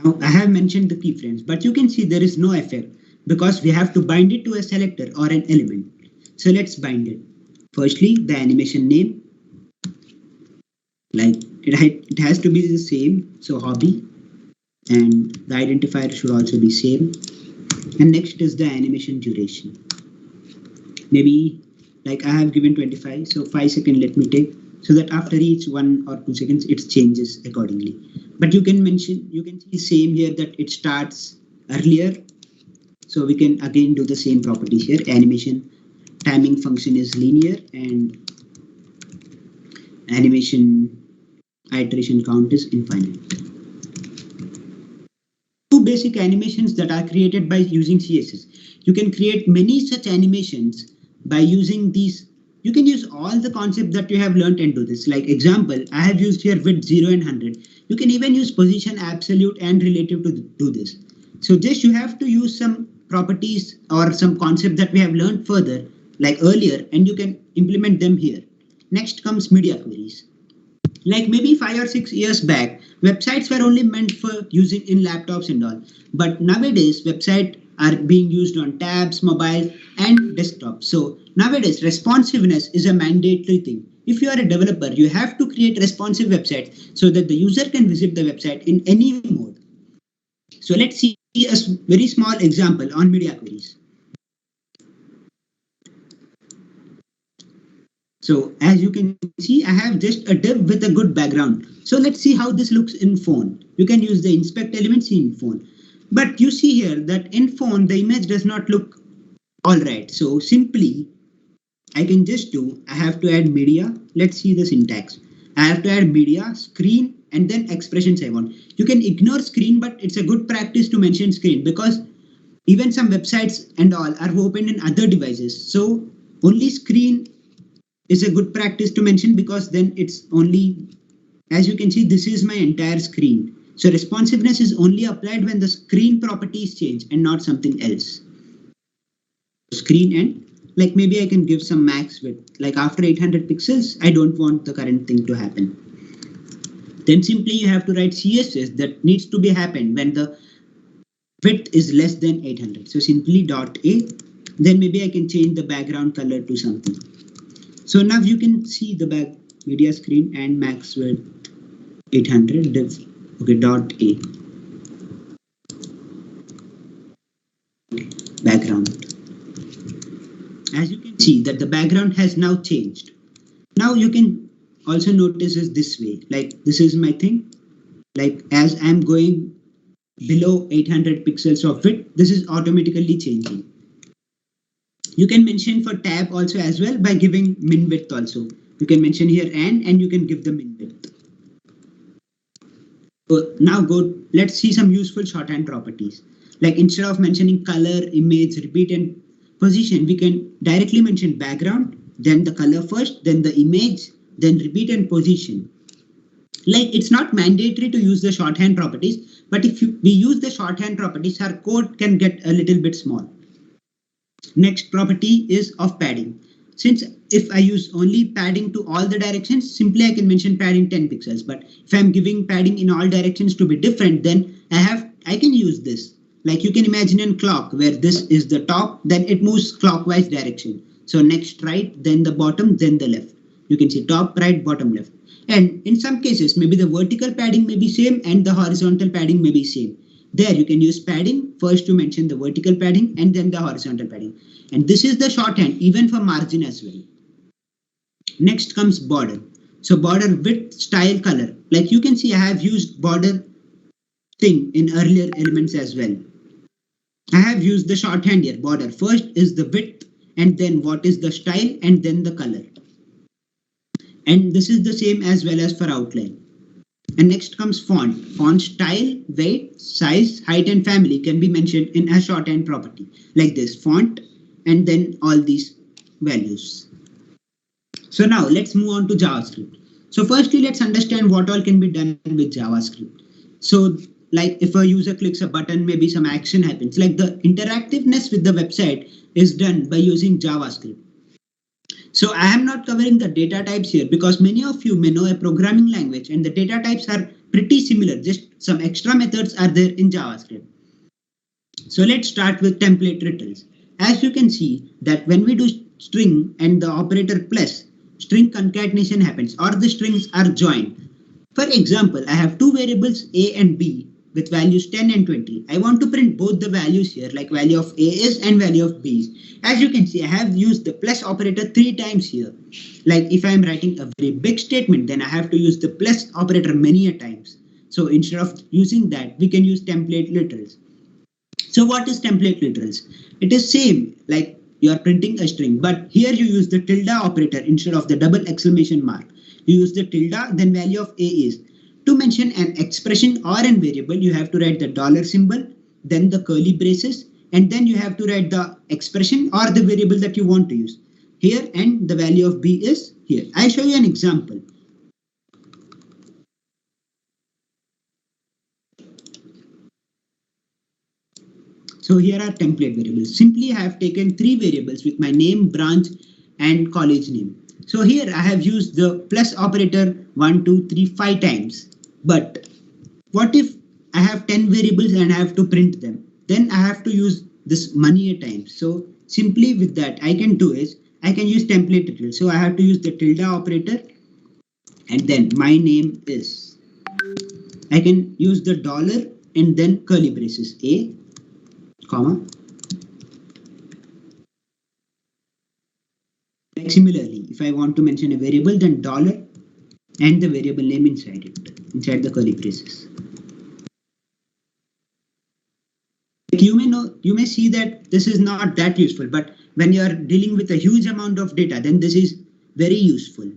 Now I have mentioned the keyframes, but you can see there is no effect because we have to bind it to a selector or an element. So let's bind it. Firstly, the animation name, like it has to be the same. So hobby, and the identifier should also be same. And next is the animation duration. Maybe like I have given 25, so 5 seconds let me take, so that after each 1 or 2 seconds it changes accordingly. But you can see same here that it starts earlier. So we can again do the same properties here. Animation timing function is linear and animation iteration count is infinite. Two basic animations that are created by using CSS. You can create many such animations by using these. You can use all the concepts that you have learned and do this. Like example, I have used here width 0 and 100. You can even use position, absolute and relative to do this. So just you have to use some properties or some concept that we have learned further like earlier, and you can implement them here. Next comes media queries. Like maybe 5 or 6 years back, websites were only meant for using in laptops and all. But nowadays, websites are being used on tabs, mobile, and desktop. So nowadays, responsiveness is a mandatory thing. If you are a developer, you have to create responsive websites so that the user can visit the website in any mode. So let's see a very small example on media queries. So as you can see, I have just a div with a good background. So let's see how this looks in phone. You can use the inspect elements in phone. But you see here that in phone, the image does not look all right. So simply, I can just do, I have to add media. Let's see the syntax. I have to add media, screen, and then expressions I want. You can ignore screen, but it's a good practice to mention screen because even some websites and all are opened in other devices. So only screen is a good practice to mention because then it's only, as you can see, this is my entire screen. So responsiveness is only applied when the screen properties change and not something else. Screen and like maybe I can give some max width, like after 800 pixels, I don't want the current thing to happen. Then simply you have to write CSS that needs to be happen when the width is less than 800. So simply dot A, then maybe I can change the background color to something. So now you can see the back media screen and max width 800 div. Okay, dot A. Background. As you can see that the background has now changed. Now you can also notice is this way, like this is my thing. Like as I'm going below 800 pixels of width, this is automatically changing. You can mention for tab also as well by giving min width also. You can mention here and you can give the min width. So now let's see some useful shorthand properties. Like instead of mentioning color, image, repeat and position, we can directly mention background, then the color first, then the image, then repeat and position. Like it's not mandatory to use the shorthand properties, but if we use the shorthand properties, our code can get a little bit small. Next property is of padding. Since if I use only padding to all the directions, simply I can mention padding 10 pixels. But if I'm giving padding in all directions to be different, then I can use this. Like you can imagine in clock where this is the top, then it moves clockwise direction. So next right, then the bottom, then the left. You can see top, right, bottom, left. And in some cases, maybe the vertical padding may be same and the horizontal padding may be same. There you can use padding. First you mention the vertical padding and then the horizontal padding. And this is the shorthand even for margin as well. Next comes border. So border width, style, color. Like you can see I have used border thing in earlier elements as well. I have used the shorthand here, border. First is the width and then what is the style and then the color. And this is the same as well as for outline. And next comes font. Font style, weight, size, height and family can be mentioned in a shorthand property like this, font and then all these values. So now let's move on to JavaScript. So firstly, let's understand what all can be done with JavaScript. So like if a user clicks a button, maybe some action happens. Like the interactiveness with the website is done by using JavaScript. So I am not covering the data types here because many of you may know a programming language and the data types are pretty similar. Just some extra methods are there in JavaScript. So let's start with template returns. As you can see that when we do string and the operator plus, string concatenation happens or the strings are joined. For example, I have two variables a and b with values 10 and 20. I want to print both the values here like value of a is and value of b is. As you can see, I have used the plus operator 3 times here. Like if I am writing a very big statement, then I have to use the plus operator many a times. So instead of using that, we can use template literals. So what is template literals? It is same like you are printing a string, but here you use the tilde operator instead of the double exclamation mark. You use the tilde, then value of a is. To mention an expression or an variable, you have to write the dollar symbol, then the curly braces, and then you have to write the expression or the variable that you want to use. Here and the value of b is here. I'll show you an example. So here are template variables. Simply I have taken 3 variables with my name, branch and college name. So here I have used the plus operator 1, 2, 3, 5 times. But what if I have 10 variables and I have to print them? Then I have to use this many a times. So simply with that I can do is I can use template literal. So I have to use the tilde operator and then my name is. I can use the dollar and then curly braces a comma. Like similarly, if I want to mention a variable, then dollar and the variable name inside it, inside the curly braces. Like you may see that this is not that useful, but when you are dealing with a huge amount of data, then this is very useful.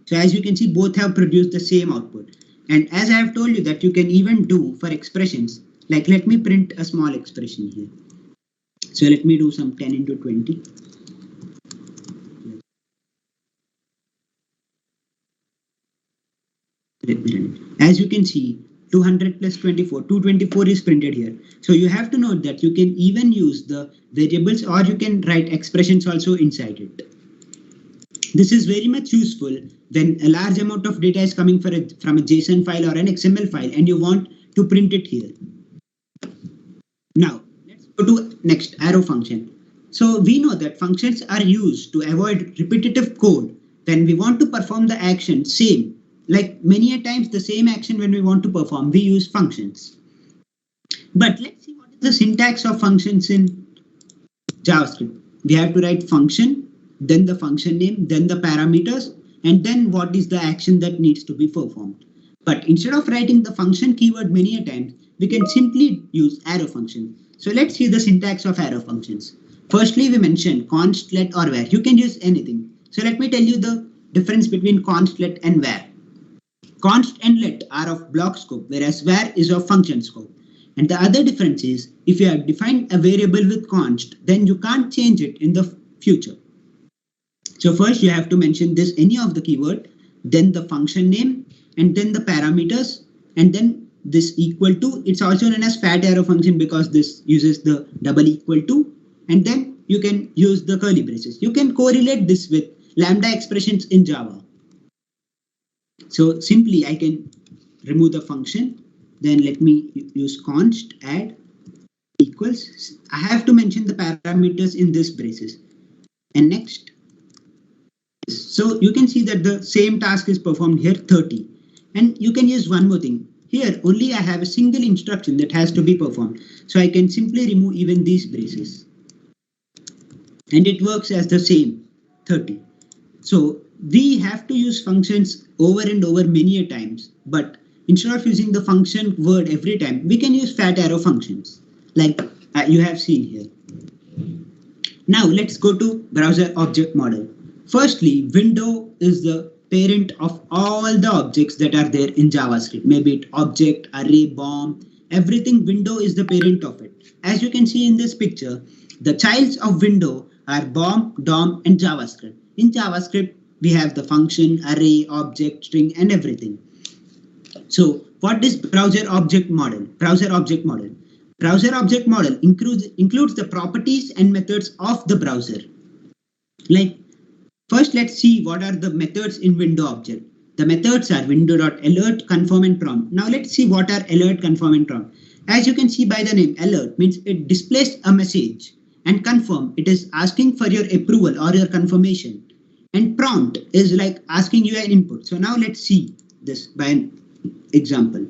So as you can see, both have produced the same output. And as I have told you that you can even do for expressions, like let me print a small expression here. So let me do some 10 into 20. Let me run it. As you can see, 200 plus 24, 224 is printed here. So you have to note that you can even use the variables or you can write expressions also inside it. This is very much useful when a large amount of data is coming from a JSON file or an XML file and you want to print it here. Now, let's go to next arrow function. So we know that functions are used to avoid repetitive code when we want to perform the action same. Like many a times the same action when we want to perform, we use functions. But let's see what is the syntax of functions in JavaScript. We have to write function, then the function name, then the parameters, and then what is the action that needs to be performed. But instead of writing the function keyword many a times, we can simply use arrow function. So let's see the syntax of arrow functions. Firstly, we mentioned const, let or var. You can use anything. So let me tell you the difference between const, let and var. Const and let are of block scope, whereas var is of function scope. And the other difference is, if you have defined a variable with const, then you can't change it in the future. So first you have to mention this any of the keyword, then the function name, and then the parameters, and then this equal to. It's also known as fat arrow function because this uses the double equal to, and then you can use the curly braces. You can correlate this with lambda expressions in Java. So simply I can remove the function, then let me use const add equals. I have to mention the parameters in this braces. And next So you can see that the same task is performed here 30. And you can use one more thing. Here only I have a single instruction that has to be performed. So I can simply remove even these braces. And it works as the same 30. So we have to use functions over and over many a times. But instead of using the function word every time, we can use fat arrow functions like you have seen here. Now let's go to browser object model. Firstly, window is the parent of all the objects that are there in JavaScript. Maybe it object, array, BOM, everything window is the parent of it. As you can see in this picture, the childs of window are BOM, DOM and JavaScript. In JavaScript, we have the function, array, object, string and everything. So what is browser object model? Browser object model. Browser object model includes the properties and methods of the browser. Like first, let's see what are the methods in window object. The methods are window.alert, confirm and prompt. Now let's see what are alert, confirm and prompt. As you can see by the name, alert means it displays a message, and confirm, it is asking for your approval or your confirmation. And prompt is like asking you an input. So now let's see this by an example.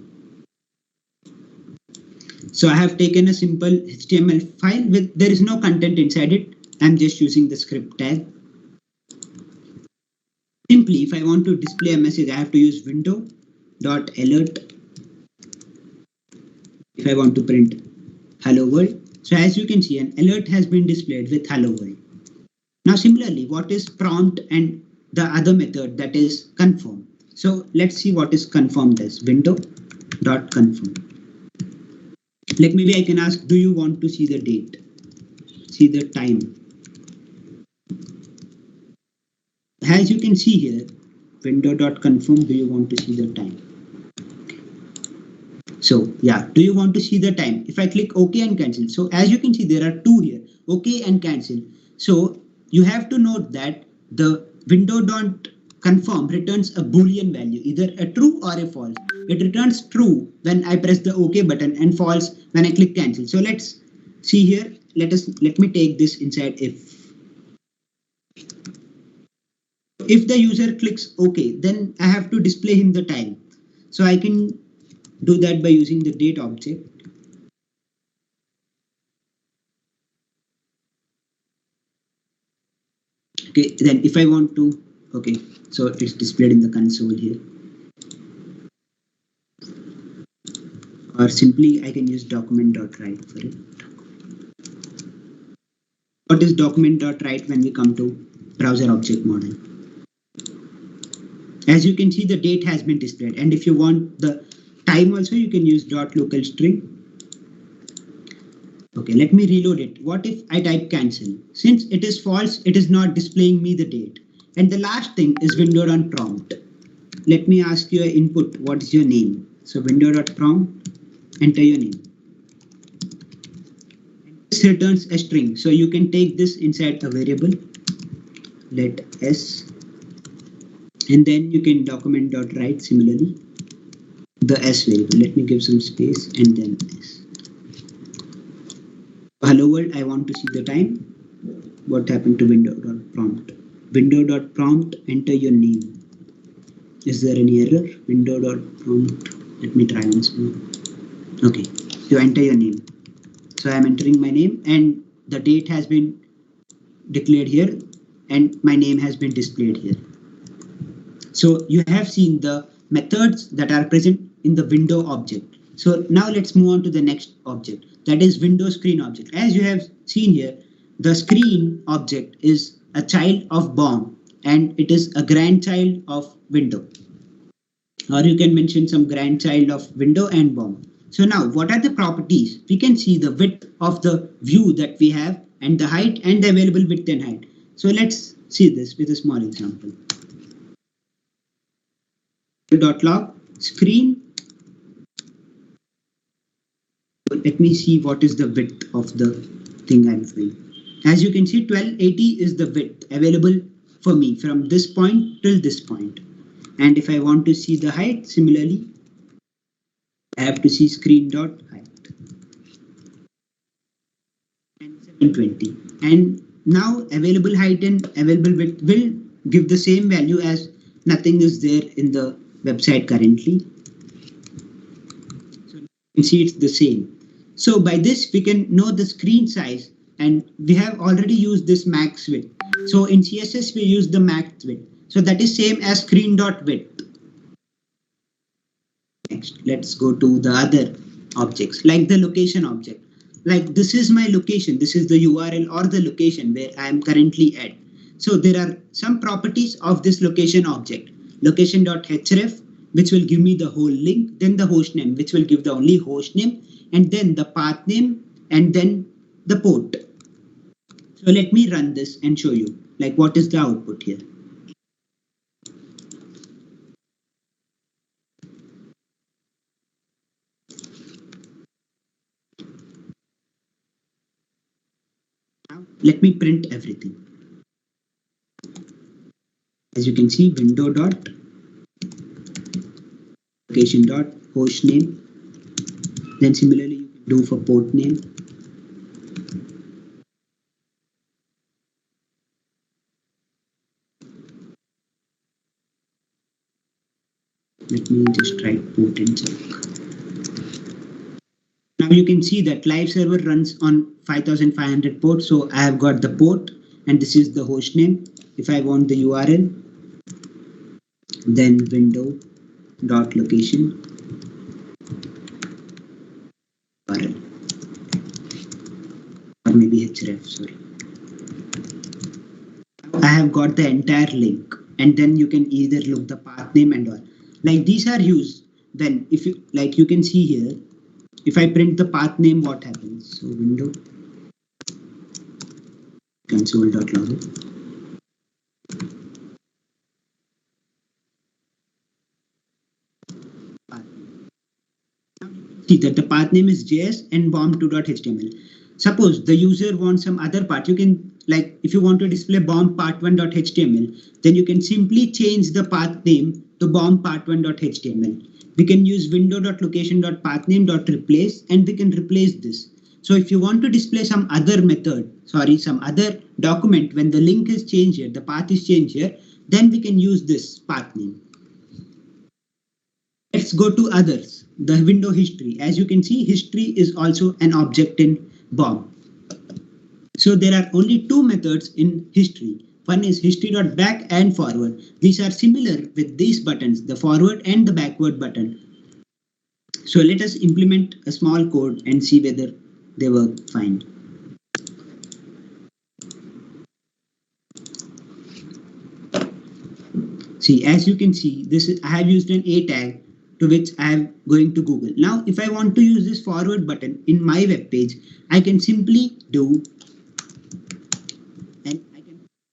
So I have taken a simple HTML file with there is no content inside it. I'm just using the script tag. Simply, if I want to display a message, I have to use window.alert. If I want to print hello world. So as you can see, an alert has been displayed with hello world. Now similarly, what is prompt and the other method, that is confirm. So let's see what is confirmed as window.confirm. Like maybe I can ask, do you want to see the date? See the time. As you can see here, window.confirm, do you want to see the time? So yeah, do you want to see the time? If I click OK and cancel. So as you can see, there are two here, OK and cancel. So you have to note that the window.confirm returns a Boolean value, either a true or a false. It returns true when I press the OK button and false when I click cancel. So let's see here. Let me take this inside if. If the user clicks OK, then I have to display him the time. So I can do that by using the date object. Okay, then if I want to, okay, so it's displayed in the console here. Or simply I can use document.write for it. What is document.write when we come to browser object model? As you can see, the date has been displayed, and if you want the time also, you can use .local string. Okay, let me reload it. What if I type cancel? Since it is false, it is not displaying me the date. And the last thing is window.prompt. Let me ask you an input. What is your name? So window.prompt, enter your name. This returns a string. So you can take this inside a variable. Let s. And then you can document.write similarly the s variable. Let me give some space and then s. Hello world, I want to see the time. What happened to window.prompt? Window.prompt, enter your name. Is there any error? Window.prompt. Let me try once more. Okay, you enter your name. So I am entering my name and the date has been declared here and my name has been displayed here. So you have seen the methods that are present in the window object. So now let's move on to the next object, that is window screen object. As you have seen here, the screen object is a child of BOM and it is a grandchild of window. Or you can mention some grandchild of window and BOM. So now what are the properties? We can see the width of the view that we have and the height and the available width and height. So let's see this with a small example. .log screen. Let me see what is the width of the thing I'm doing. As you can see, 1280 is the width available for me from this point till this point. And if I want to see the height, similarly, I have to see screen.height. And 720. And now available height and available width will give the same value as nothing is there in the website currently. So you can see it's the same. So by this we can know the screen size, and we have already used this max width. So in CSS we use the max width. So that is same as screen.width. Next, let's go to the other objects like the location object. Like this is my location, this is the URL or the location where I am currently at. So there are some properties of this location object. Location.href, which will give me the whole link, then the host name, which will give the only host name, and then the path name, and then the port. So let me run this and show you like what is the output here. Now let me print everything. As you can see, window dot location dot host name. Then similarly you can do for port name. Let me just write port and check. Now you can see that live server runs on 5500 port. So I have got the port and this is the host name. If I want the URL, then window dot location URL, or maybe href, sorry. I have got the entire link, and then you can either look the path name and all. Like these are used. Then if you like, you can see here, if I print the path name, what happens? So window console.log. See that the path name is JS and bomb2.html. Suppose the user wants some other part, you can, like if you want to display bomb part1.html, then you can simply change the path name to bomb part1.html. We can use window.location.pathname.replace, and we can replace this. So if you want to display some other method, some other document, when the link is changed here, the path is changed here, then we can use this path name. Let's go to others, the window history. As you can see, history is also an object in BOM. So there are only two methods in history. One is history.back and forward. These are similar with these buttons, the forward and the backward button. So let us implement a small code and see whether they work fine. See, as you can see, I have used an A tag to which I am going to Google. Now, if I want to use this forward button in my web page, I can simply do an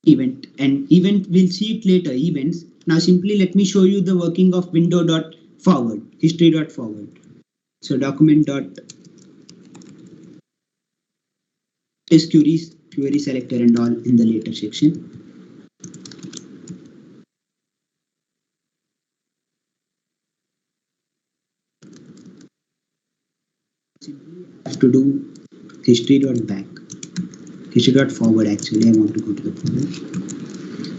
event, and event, we'll see it later, events. Now simply let me show you the working of window.forward, history.forward. So document.is query selector and all in the later section. Simply I have to do history.back, history.forward. Actually, I want to go to the forward.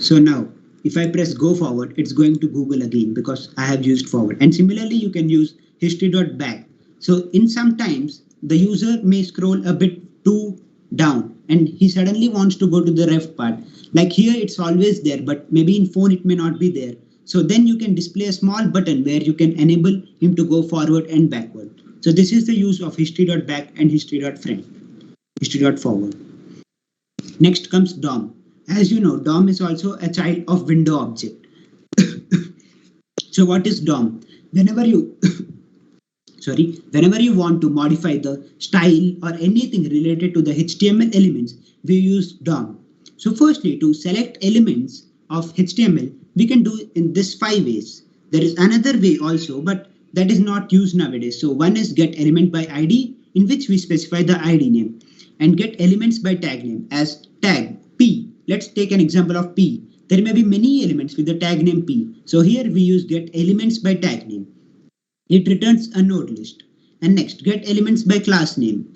So now if I press go forward, it's going to Google again because I have used forward. And similarly, you can use history.back. So in sometimes the user may scroll a bit too down and he suddenly wants to go to the ref part. Like here, it's always there, but maybe in phone it may not be there. So then you can display a small button where you can enable him to go forward and backward. So this is the use of history.back and history.front, history.forward. Next comes DOM. As you know, DOM is also a child of window object. So what is DOM? Whenever you want to modify the style or anything related to the HTML elements, we use DOM. So firstly, to select elements of HTML, we can do in this 5 ways. There is another way also, but that is not used nowadays. So one is get element by ID, in which we specify the ID name, and get elements by tag name as tag P. Let's take an example of P. There may be many elements with the tag name P. So here we use get elements by tag name. It returns a node list. And next, get elements by class name.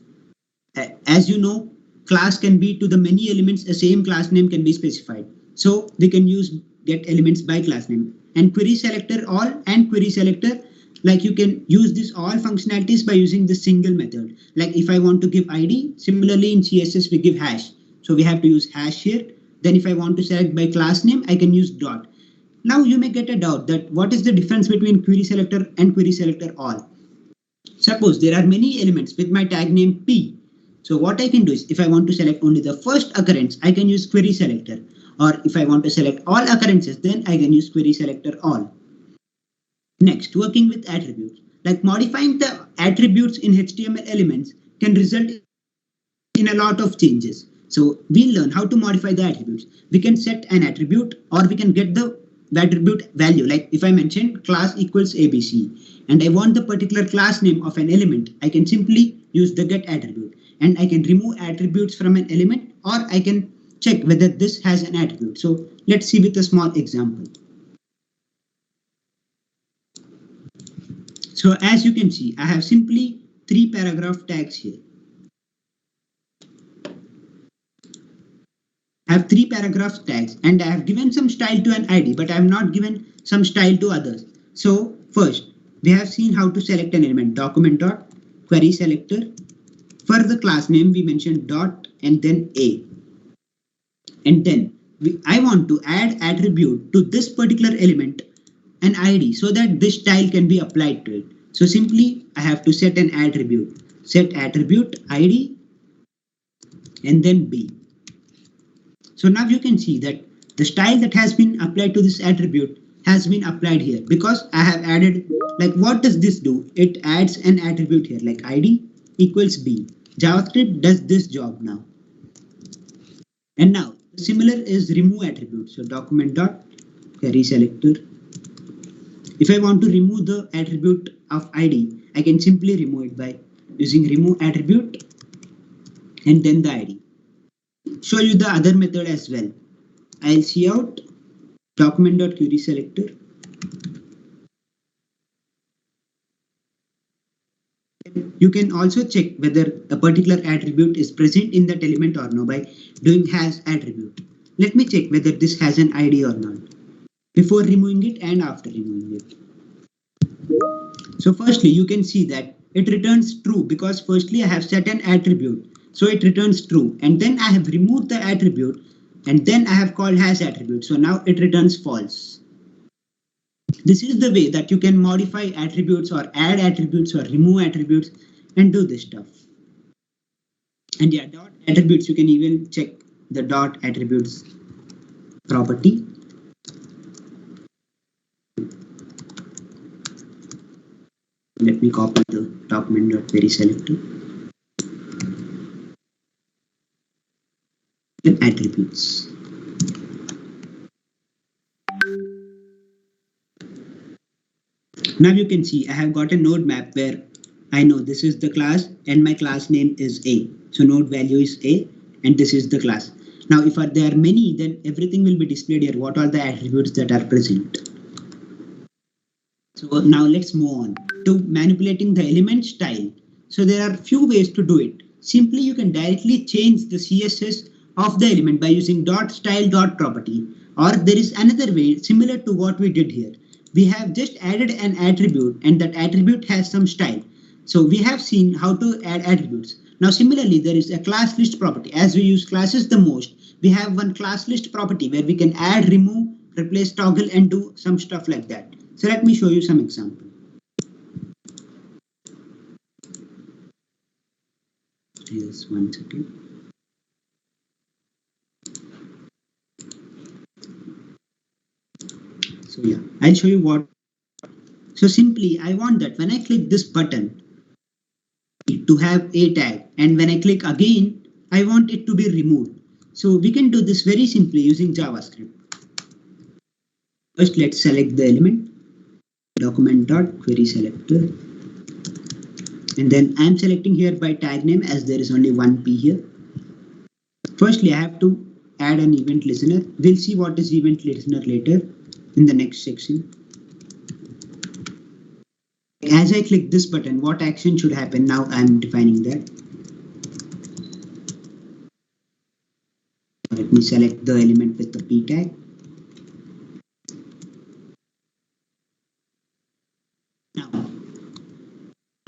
As you know, class can be to the many elements, a same class name can be specified. So we can use get elements by class name, and query selector all and query selector, like you can use this all functionalities by using this single method. Like if I want to give ID, similarly in CSS we give hash. So we have to use hash here. Then if I want to select by class name, I can use dot. Now you may get a doubt that what is the difference between query selector and query selector all. Suppose there are many elements with my tag name P. So what I can do is if I want to select only the first occurrence, I can use query selector. Or if I want to select all occurrences, then I can use query selector all. Next, working with attributes. Like modifying the attributes in HTML elements can result in a lot of changes. So we'll learn how to modify the attributes. We can set an attribute or we can get the attribute value. Like if I mentioned class equals ABC and I want the particular class name of an element, I can simply use the get attribute and I can remove attributes from an element, or I can check whether this has an attribute. So let's see with a small example. So as you can see, I have simply 3 paragraph tags here. I have 3 paragraph tags and I have given some style to an ID, but I have not given some style to others. So first, we have seen how to select an element, document dot query selector. For the class name, we mentioned dot and then a. And then I want to add attribute to this particular element, an ID, so that this style can be applied to it. So simply I have to set an attribute, set attribute ID and then B. So now you can see that the style that has been applied to this attribute has been applied here because I have added, like what does this do? It adds an attribute here like ID equals B. JavaScript does this job now. And now similar is remove attribute. So document dot query selector. If I want to remove the attribute of ID, I can simply remove it by using remove attribute and then the ID. Show you the other method as well. I'll see out document.query selector. You can also check whether a particular attribute is present in that element or no by doing has attribute. Let me check whether this has an ID or not before removing it and after removing it. So firstly, you can see that it returns true because firstly I have set an attribute. So it returns true, and then I have removed the attribute and then I have called has attribute. So now it returns false. This is the way that you can modify attributes or add attributes or remove attributes and do this stuff. And yeah, dot attributes, you can even check the dot attributes property. Let me copy the document.query selector. And attributes. Now you can see I have got a node map where I know this is the class and my class name is A. So node value is A and this is the class. Now if there are many, then everything will be displayed here. What are the attributes that are present? So now let's move on to manipulating the element style. So there are few ways to do it. Simply you can directly change the CSS of the element by using dot style dot property, or there is another way similar to what we did here. We have just added an attribute and that attribute has some style. So we have seen how to add attributes. Now similarly, there is a class list property. As we use classes the most, we have one class list property where we can add, remove, replace, toggle and do some stuff like that. So let me show you some example. Yes, 1 second. So yeah, I'll show you what. So simply I want that when I click this button to have a tag, and when I click again, I want it to be removed. So we can do this very simply using JavaScript. First, let's select the element, document.query selector. And then I'm selecting here by tag name as there is only one P here. Firstly, I have to add an event listener. We'll see what is event listener later in the next section. As I click this button, what action should happen? Now I'm defining that. Let me select the element with the p tag. Now,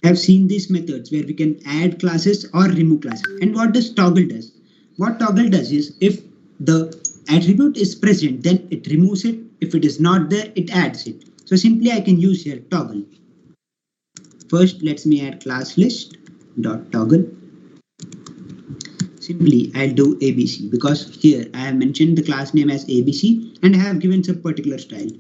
I have seen these methods where we can add classes or remove classes. And what does toggle does? What toggle does is if the attribute is present, then it removes it. If it is not there, it adds it. So simply I can use here toggle. First, let me add class list dot toggle. Simply I'll do ABC because here I have mentioned the class name as ABC and I have given some particular style.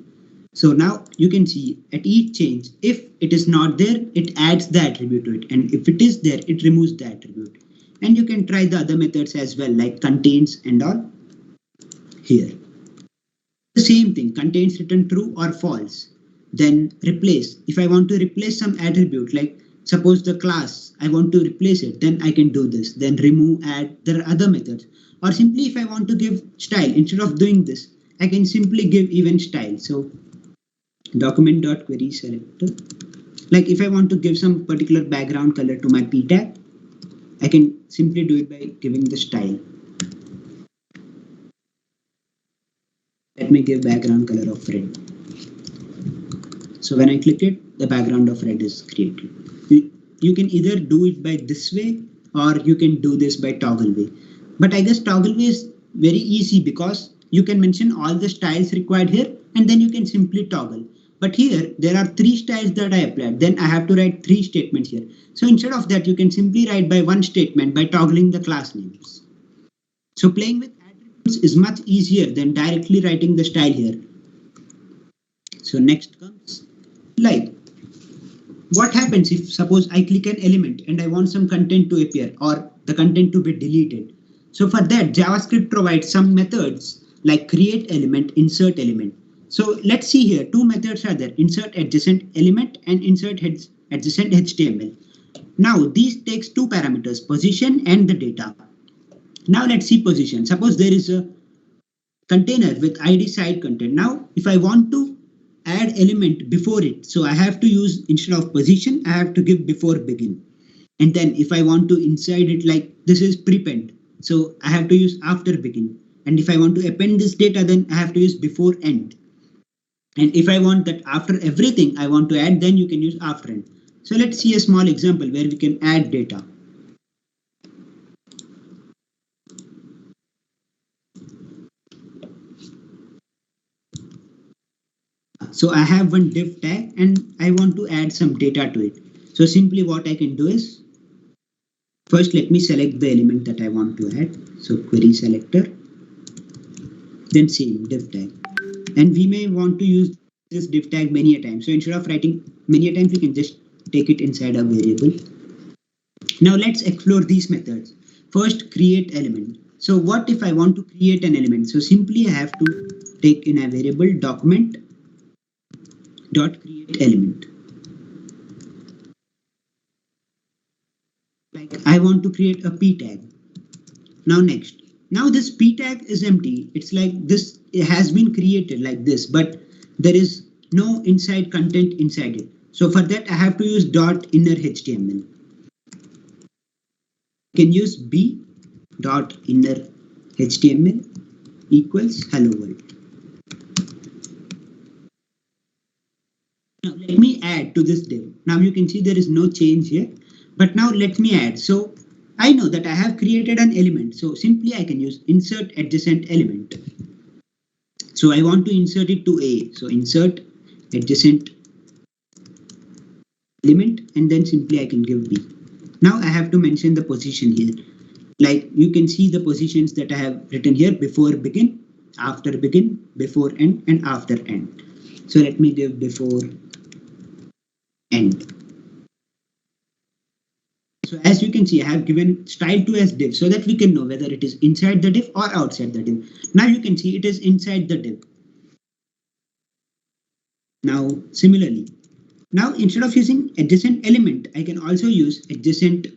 So now you can see at each change, if it is not there, it adds the attribute to it. And if it is there, it removes the attribute. And you can try the other methods as well, like contains and all here. The same thing, contains return true or false. Then replace. If I want to replace some attribute, like suppose the class, I want to replace it, then I can do this. Then remove, add, there are other methods. Or simply if I want to give style, instead of doing this, I can simply give even style. So document.query selector. Like if I want to give some particular background color to my p tag, I can simply do it by giving the style. Let me give background color of red. So when I click it, the background of red is created. You can either do it by this way or you can do this by toggle way. But I guess toggle way is very easy because you can mention all the styles required here and then you can simply toggle. But here there are 3 styles that I applied. Then I have to write 3 statements here. So instead of that, you can simply write by one statement by toggling the class names. So playing with attributes is much easier than directly writing the style here. So next comes like what happens if suppose I click an element and I want some content to appear or the content to be deleted. So for that, JavaScript provides some methods like create element, insert element. So let's see here, 2 methods are there, insert adjacent element and insert adjacent HTML. Now these takes 2 parameters, position and the data. Now let's see position. Suppose there is a container with ID side content. Now if I want to add element before it, so I have to use, instead of position, I have to give before begin. And then if I want to inside it, like this is prepend, so I have to use after begin. And if I want to append this data, then I have to use before end. And if I want that after everything I want to add, then you can use after end. So let's see a small example where we can add data. So I have one div tag and I want to add some data to it. So simply what I can do is, first let me select the element that I want to add. So query selector, then same div tag. And we may want to use this div tag many a time. So instead of writing many a times, we can just take it inside a variable. Now let's explore these methods. First, create element. So what if I want to create an element? So simply I have to take in a variable document dot create element. Like I want to create a p tag. Now next. Now this p tag is empty. It's like this, it has been created like this, but there is no inside content inside it. So for that I have to use dot inner HTML. You can use b dot inner HTML equals hello world. Now let me add to this div. Now you can see there is no change here, but now let me add. So I know that I have created an element. So simply I can use insert adjacent element. So I want to insert it to A. So insert adjacent element and then simply I can give B. Now I have to mention the position here. Like you can see the positions that I have written here: before begin, after begin, before end, and after end. So let me give before end. So as you can see, I have given style to as div so that we can know whether it is inside the div or outside the div. Now you can see it is inside the div. Now similarly, now instead of using adjacent element, I can also use adjacent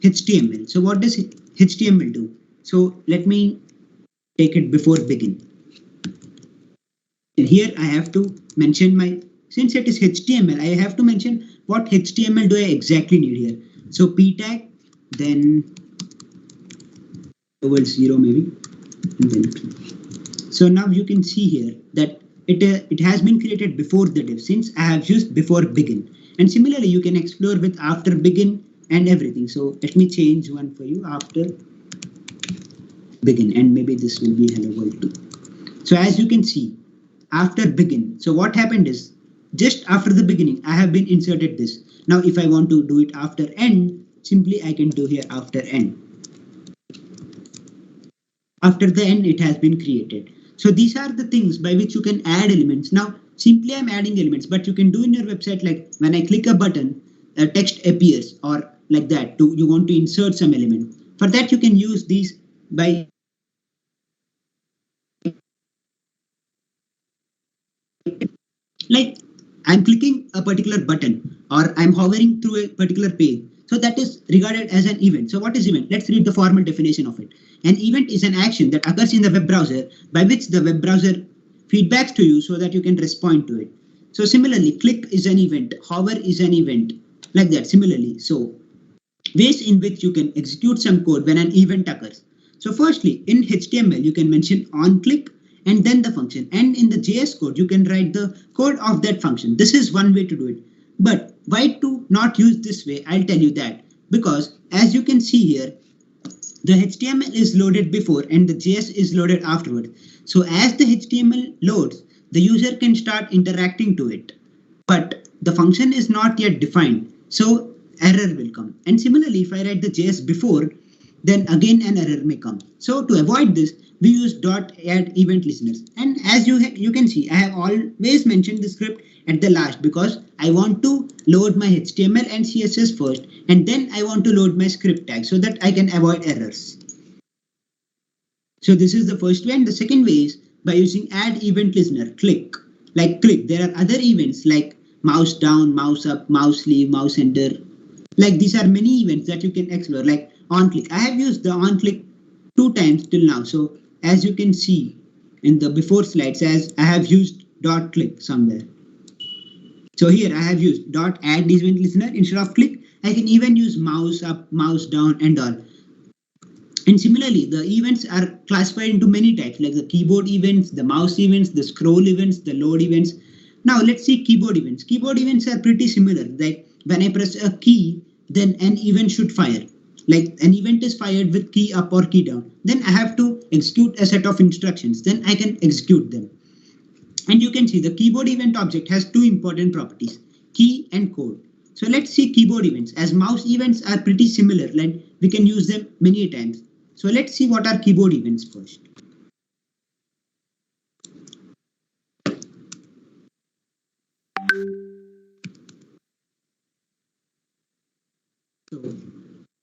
HTML. So what does HTML do? So let me take it before begin. And here I have to mention my, since it is HTML, I have to mention what HTML do I exactly need here. So p tag, then over 0 maybe. and then so now you can see here that it has been created before the div since I have used before begin. And similarly, you can explore with after begin and everything. So let me change one for you after begin, and maybe this will be hello world too. So as you can see, after begin, so what happened is just after the beginning, I have been inserted this. Now, if I want to do it after end, simply I can do here after end. After the end, it has been created. So these are the things by which you can add elements. Now, simply I'm adding elements, but you can do in your website like when I click a button, a text appears or like that. You want to insert some element. For that, you can use these by like I'm clicking a particular button or I'm hovering through a particular page. So that is regarded as an event. So what is event? Let's read the formal definition of it. An event is an action that occurs in the web browser by which the web browser feedbacks to you so that you can respond to it. So similarly, click is an event, hover is an event, like that. Similarly, so ways in which you can execute some code when an event occurs. So firstly, in HTML, you can mention on click and then the function. And in the JS code, you can write the code of that function. This is one way to do it. But why to not use this way? I'll tell you that. Because as you can see here, the HTML is loaded before and the JS is loaded afterward. So as the HTML loads, the user can start interacting to it. But the function is not yet defined. So error will come. And similarly, if I write the JS before, then again an error may come. So to avoid this, we use .add event listeners. And as you can see, I have always mentioned the script at the last because I want to load my HTML and CSS first, and then I want to load my script tag so that I can avoid errors. So this is the first way, and the second way is by using add event listener, click. Like click, there are other events like mouse down, mouse up, mouse leave, mouse enter. Like these are many events that you can explore, like on click. I have used the on click 2 times till now. So as you can see in the before slides, as I have used dot click somewhere. So here I have used dot add event listener instead of click. I can even use mouse up, mouse down, and all. And similarly, the events are classified into many types, like the keyboard events, the mouse events, the scroll events, the load events. Now let's see keyboard events. Keyboard events are pretty similar. Like when I press a key, then an event should fire. Like an event is fired with key up or key down. Then I have to execute a set of instructions. Then I can execute them. And you can see the keyboard event object has two important properties, key and code. So let's see keyboard events. As mouse events are pretty similar, like we can use them many times. So let's see what are keyboard events first. So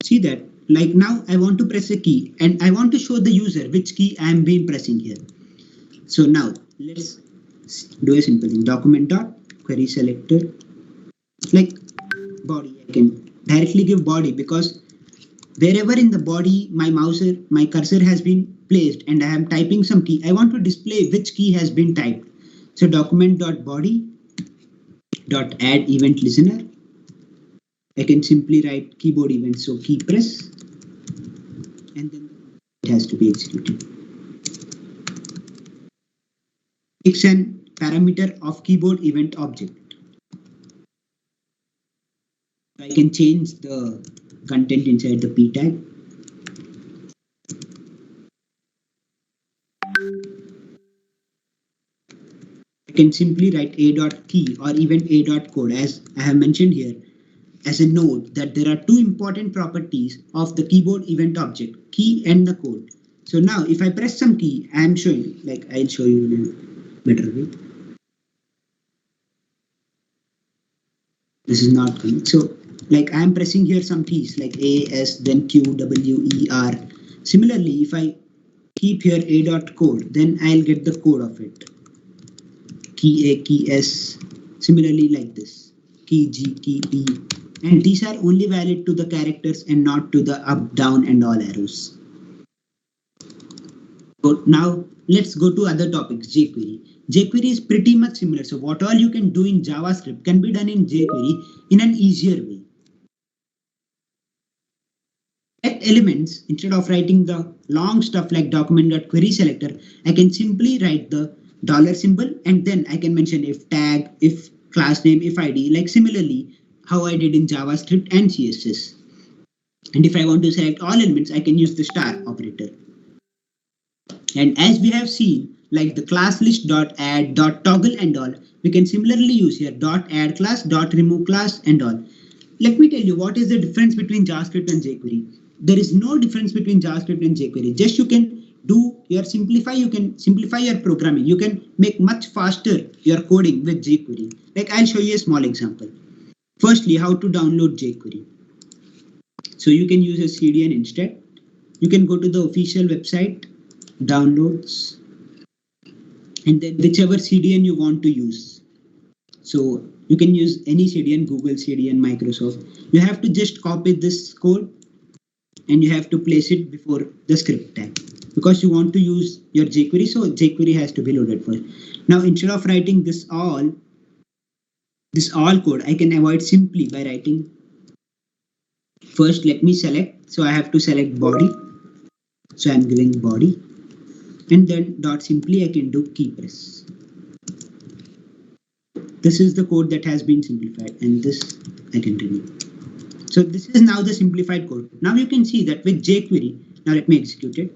see that, like now I want to press a key and I want to show the user which key I am been pressing here. So now let's do a simple thing, document dot query selector, like body. I can directly give body because wherever in the body my cursor has been placed and I am typing some key, I want to display which key has been typed. So document dot body dot add event listener. I can simply write keyboard event, so key press, and then it has to be executed. It's an parameter of keyboard event object. I can change the content inside the p tag. I can simply write a dot key or even a dot code, as I have mentioned here, as a note that there are two important properties of the keyboard event object, key and the code. So now if I press some key, I am showing, like I'll show you in a better way. This is not coming. So like I am pressing here some keys like A, S, then Q, W, E, R. Similarly, if I keep here a dot code, then I'll get the code of it. Key A, key S. Similarly like this, key G, key D. And these are only valid to the characters and not to the up, down, and all arrows. So now let's go to other topics, jQuery. jQuery is pretty much similar. So what all you can do in JavaScript can be done in jQuery in an easier way. select elements, instead of writing the long stuff like document.query selector, I can simply write the dollar symbol and then I can mention if tag, if class name, if ID, like similarly how I did in JavaScript and CSS. And if I want to select all elements, I can use the star operator. And as we have seen, like the class list dot add dot toggle and all, we can similarly use here dot add class, dot remove class and all. Let me tell you what is the difference between JavaScript and jQuery. There is no difference between JavaScript and jQuery. Just you can you can simplify your programming. You can make much faster your coding with jQuery. Like I'll show you a small example. Firstly, how to download jQuery. So you can use a CDN instead. You can go to the official website, downloads, and then whichever CDN you want to use. So you can use any CDN, Google CDN, Microsoft. You have to just copy this code and you have to place it before the script tag because you want to use your jQuery. So jQuery has to be loaded first. Now, instead of writing this all code, I can avoid simply by writing first. Let me select. So I have to select body. So I'm giving body and then dot simply I can do key press. This is the code that has been simplified and this I can remove. So this is now the simplified code. Now you can see that with jQuery, now let me execute it.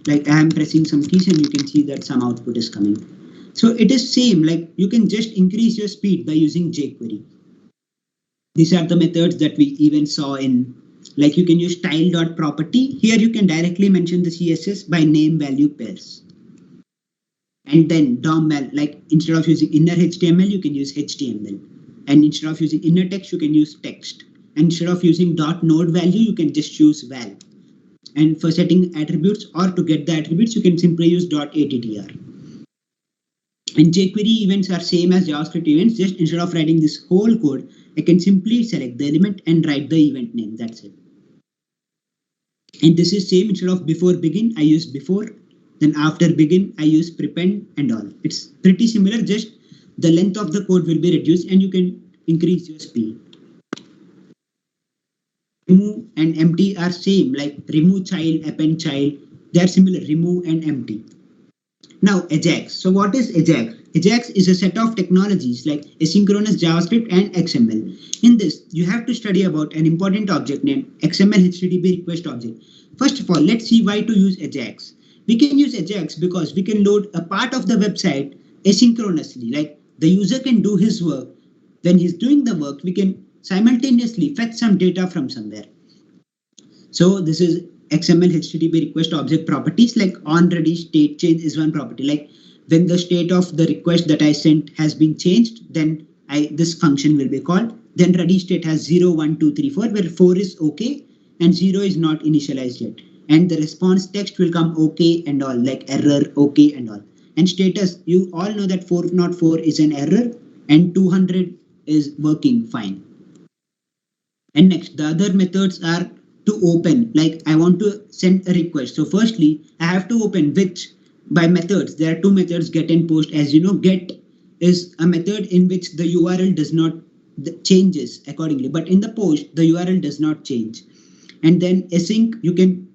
Like I am pressing some keys and you can see that some output is coming. So it is same, like you can just increase your speed by using jQuery. These are the methods that we even saw in, like you can use style.property. Here you can directly mention the CSS by name value pairs. And then DOM, like instead of using inner HTML, you can use HTML. And instead of using inner text, you can use text. And instead of using .node value, you can just use val. And for setting attributes or to get the attributes, you can simply use .attr. And jQuery events are same as JavaScript events. Just instead of writing this whole code, I can simply select the element and write the event name. That's it. And this is same. Instead of before begin, I use before. Then after begin, I use prepend and all. It's pretty similar, just the length of the code will be reduced and you can increase your speed. Remove and empty are same, like remove child, append child. They are similar, remove and empty. Now AJAX. So what is AJAX? AJAX is a set of technologies like asynchronous JavaScript and XML. In this, you have to study about an important object named XML HTTP request object. First of all, let's see why to use AJAX. We can use AJAX because we can load a part of the website asynchronously, like the user can do his work. When he's doing the work, we can simultaneously fetch some data from somewhere. So this is XML HTTP request object properties, like on ready state change is one property. Like when the state of the request that I sent has been changed, then this function will be called. Then ready state has 0, 1, 2, 3, 4, where 4 is okay and 0 is not initialized yet. And the response text will come okay and all, like error, okay and all. And status, you all know that 404 is an error and 200 is working fine. And next, the other methods are to open, like I want to send a request. So firstly, I have to open, which by methods, there are two methods, get and post. As you know, get is a method in which the URL does not changes accordingly, but in the post, the URL does not change. And then async, you can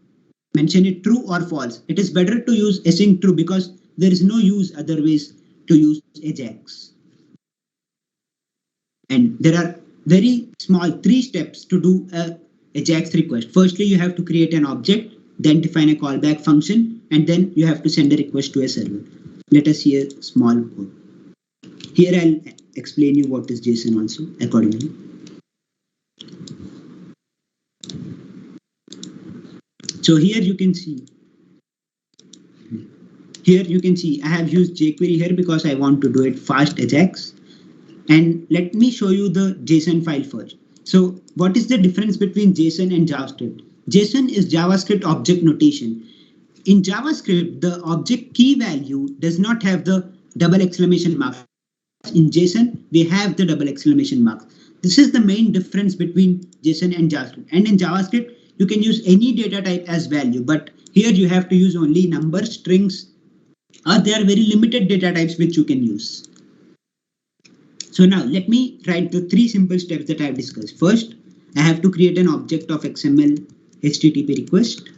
mention it true or false. It is better to use async true because there is no use other ways to use AJAX. And there are very small 3 steps to do a AJAX request. Firstly, you have to create an object, then define a callback function, and then you have to send a request to a server. Let us see a small code. Here I'll explain you what is JSON also accordingly. So here you can see I have used jQuery here because I want to do it fast AJAX. And let me show you the JSON file first. So what is the difference between JSON and JavaScript? JSON is JavaScript object notation. In JavaScript, the object key value does not have the double exclamation mark. In JSON, we have the double exclamation mark. This is the main difference between JSON and JavaScript. And in JavaScript, you can use any data type as value, but here you have to use only numbers, strings, or there are very limited data types which you can use. So now let me write the 3 simple steps that I have discussed. First, I have to create an object of XML HTTP request,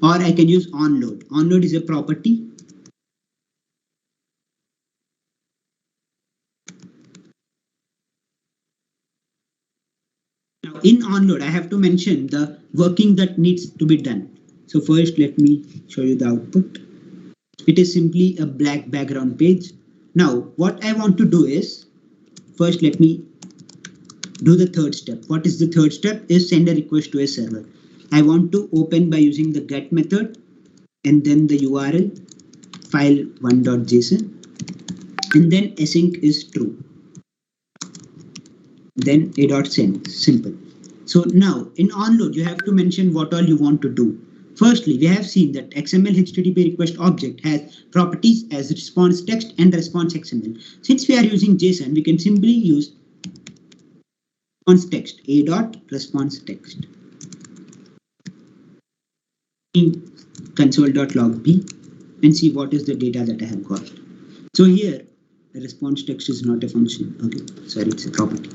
or I can use onload. Onload is a property. Now in onload, I have to mention the working that needs to be done. So first, let me show you the output. It is simply a black background page. Now, what I want to do is, first let me do the third step. What is the third step? Is send a request to a server. I want to open by using the get method and then the URL file1.json, and then async is true. Then a.send, simple. So now in onload, you have to mention what all you want to do. Firstly, we have seen that XML HTTP request object has properties as response text and response XML. Since we are using JSON, we can simply use response text, a.response text. In console.log b and see what is the data that I have got. So here, the response text is not a function. Okay, sorry, it's a property.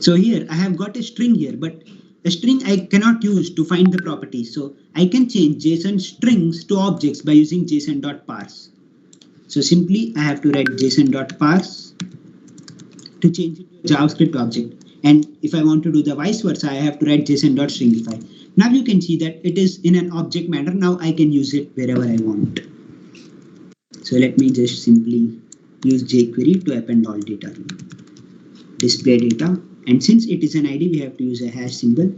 So here I have got a string here, but a string I cannot use to find the properties. So I can change JSON strings to objects by using json.parse. So simply I have to write json.parse to change it to a JavaScript object. And if I want to do the vice versa, I have to write json.stringify. Now you can see that it is in an object manner. Now I can use it wherever I want. So let me just simply use jQuery to append all data. Display data. And since it is an ID, we have to use a hash symbol.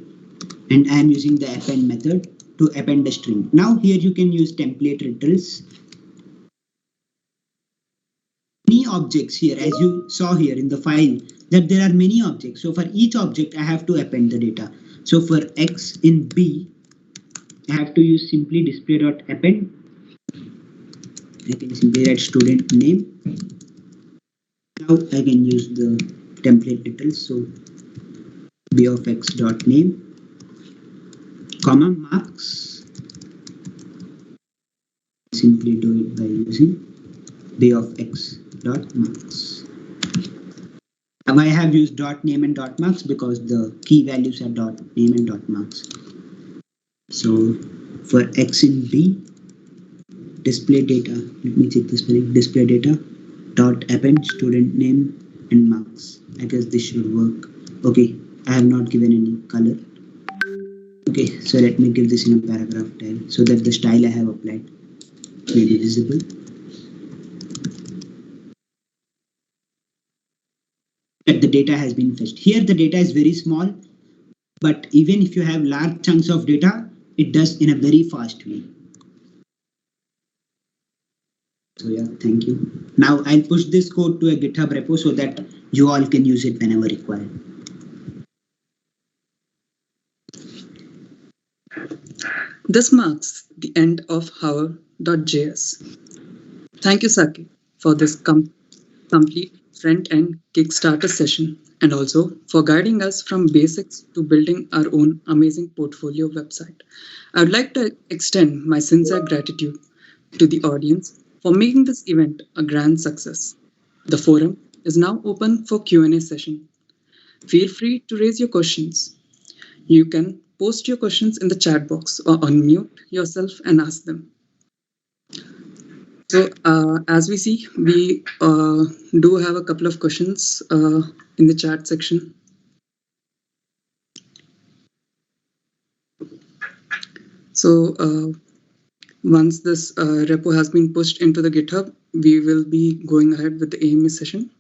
And I am using the append method to append a string. Now here you can use template literals. Many objects here, as you saw here in the file, that there are many objects. So for each object, I have to append the data. So for X in B, I have to use simply display.append. I can simply write student name. Now I can use the template literals. So b of x dot name, comma marks. Simply do it by using b of x dot marks. Now I have used dot name and dot marks because the key values are dot name and dot marks. So for x in B, display data, let me check the spelling, display data dot append student name and marks. I guess this should work. Okay, I have not given any color. Okay, so let me give this in a paragraph tag so that the style I have applied may be visible. That the data has been fetched. Here the data is very small, but even if you have large chunks of data, it does in a very fast way. So yeah, thank you. Now I'll push this code to a GitHub repo so that you all can use it whenever required. This marks the end of hover.js. Thank you, Saki, for this complete front-end Kickstarter session and also for guiding us from basics to building our own amazing portfolio website. I would like to extend my sincere gratitude to the audience for making this event a grand success. The forum is now open for Q&A session. Feel free to raise your questions. You can post your questions in the chat box or unmute yourself and ask them. So as we see, we do have a couple of questions in the chat section. So once this repo has been pushed into the GitHub, we will be going ahead with the AMA session.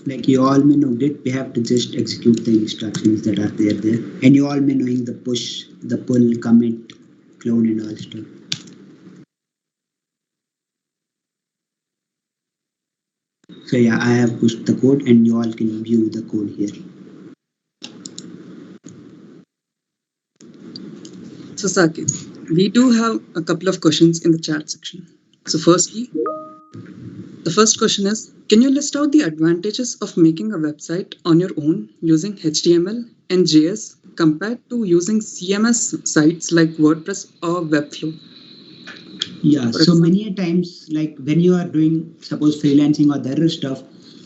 Like you all may know it, we have to just execute the instructions that are there. And you all may knowing the push, the pull, commit, clone and all stuff. So yeah, I have pushed the code and you all can view the code here. So Saket, we do have a couple of questions in the chat section. So firstly, The first question is, can you list out the advantages of making a website on your own using HTML and JS compared to using CMS sites like WordPress or Webflow? Yeah, For so example, many a times, like when you are doing, suppose freelancing or the other stuff,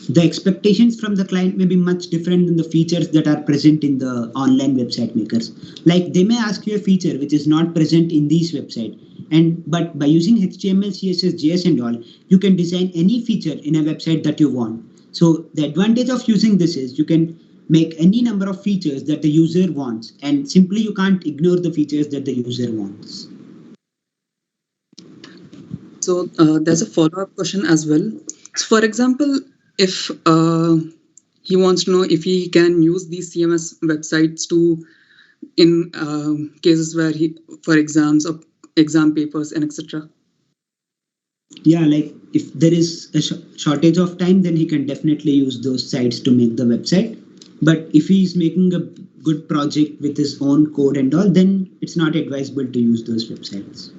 the expectations from the client may be much different than the features that are present in the online website makers. Like they may ask you a feature which is not present in these website, and but by using HTML, CSS, JS, and all, you can design any feature in a website that you want. So the advantage of using this is you can make any number of features that the user wants, and simply you can't ignore the features that the user wants. so there's a follow-up question as well. So for example, if he wants to know if he can use these CMS websites to in cases where he for exams or exam papers and etc. Yeah, like if there is a shortage of time, then he can definitely use those sites to make the website. But if he is making a good project with his own code and all, then it's not advisable to use those websites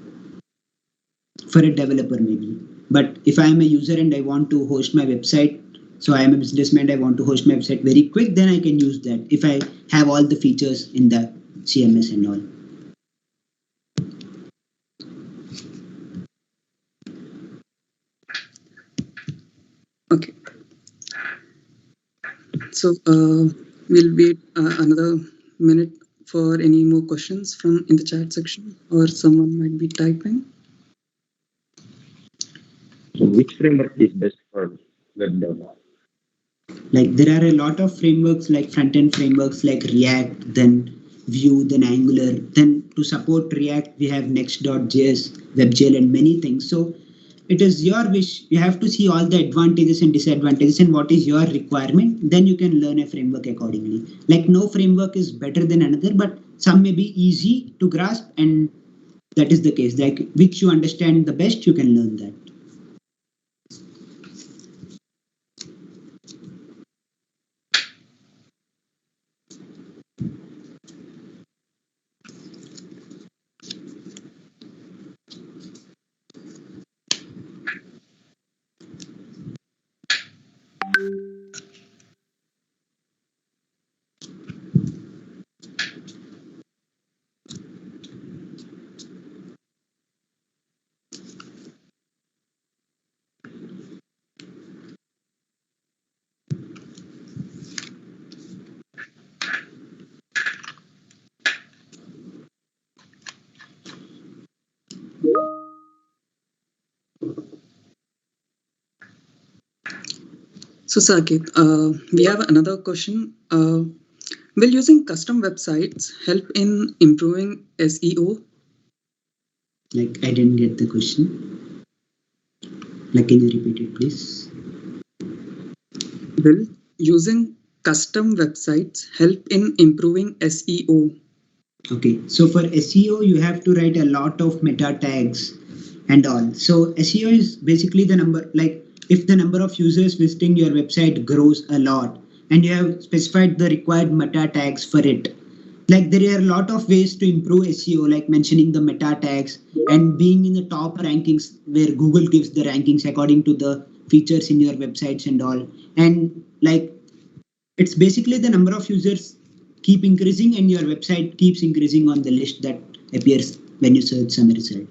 for a developer maybe. But if I am a user and I want to host my website, so I am a businessman, I want to host my website very quick, then I can use that if I have all the features in the CMS and all. Okay, so we'll wait another minute for any more questions from in the chat section, or someone might be typing. So which framework is best for web dev? Like there are a lot of frameworks like front-end frameworks like React, then Vue, then Angular. Then to support React, we have Next.js, WebGL, and many things. So it is your wish. You have to see all the advantages and disadvantages and what is your requirement. Then you can learn a framework accordingly. Like no framework is better than another, but some may be easy to grasp, and that is the case. Like which you understand the best, you can learn that. So Saket, we have another question. Will using custom websites help in improving SEO? Like I didn't get the question. Like can you repeat it, please? Will using custom websites help in improving SEO? Okay, so for SEO, you have to write a lot of meta tags and all. So SEO is basically the number, like if the number of users visiting your website grows a lot and you have specified the required meta tags for it. Like there are a lot of ways to improve SEO, like mentioning the meta tags and being in the top rankings where Google gives the rankings according to the features in your websites and all. And like it's basically the number of users keep increasing and your website keeps increasing on the list that appears when you search some result.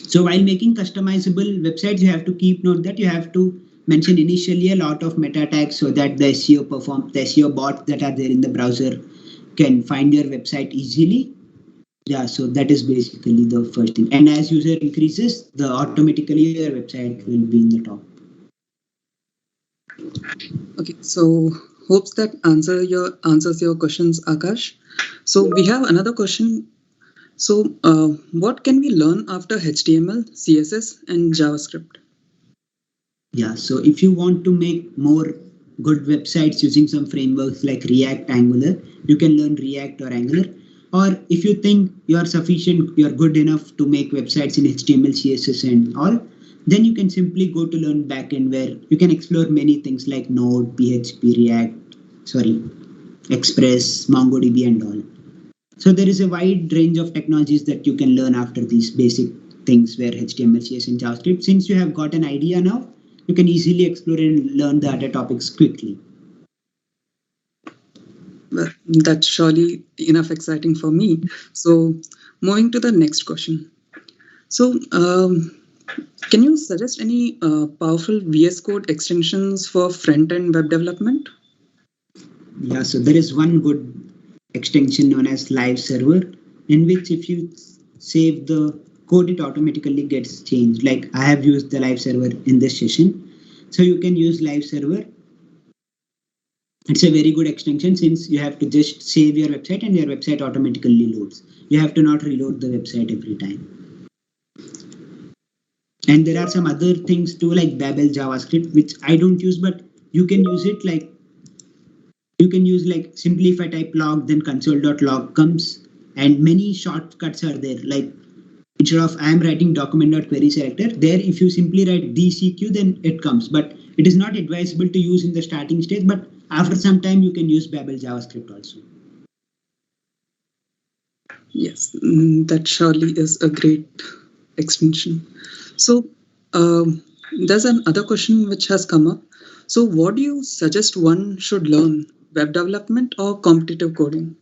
So while making customizable websites, you have to keep note that you have to mention initially a lot of meta tags so that the SEO bots that are there in the browser can find your website easily. Yeah, so that is basically the first thing. And as user increases, the automatically your website will be in the top. Okay, so hopes that answers your questions, Akash. So we have another question. So what can we learn after HTML, CSS, and JavaScript? Yeah, so if you want to make more good websites using some frameworks like React, Angular, you can learn React or Angular. Or if you think you're good enough to make websites in HTML, CSS, and all, then you can simply go to learn backend where you can explore many things like Node, PHP, Express, MongoDB, and all. So there is a wide range of technologies that you can learn after these basic things where HTML, CSS, and JavaScript. Since you have got an idea now, you can easily explore and learn the other topics quickly. Well, that's surely enough exciting for me. So, moving to the next question. So, can you suggest any powerful VS Code extensions for front-end web development? Yeah, so there is one good extension known as live server, in which if you save the code, it automatically gets changed. Like I have used the live server in this session. So you can use live server. It's a very good extension since you have to just save your website and your website automatically loads. You have to not reload the website every time. And there are some other things too, like Babel JavaScript, which I don't use, but you can use it. Like you can use, like, simply if I type log, then console.log comes, and many shortcuts are there. Like instead of I am writing document.query selector, there if you simply write dcq, then it comes. But it is not advisable to use in the starting stage, but after some time you can use Babel JavaScript also. Yes, that surely is a great extension. So, there's another question which has come up. So, what do you suggest one should learn, web development or competitive coding?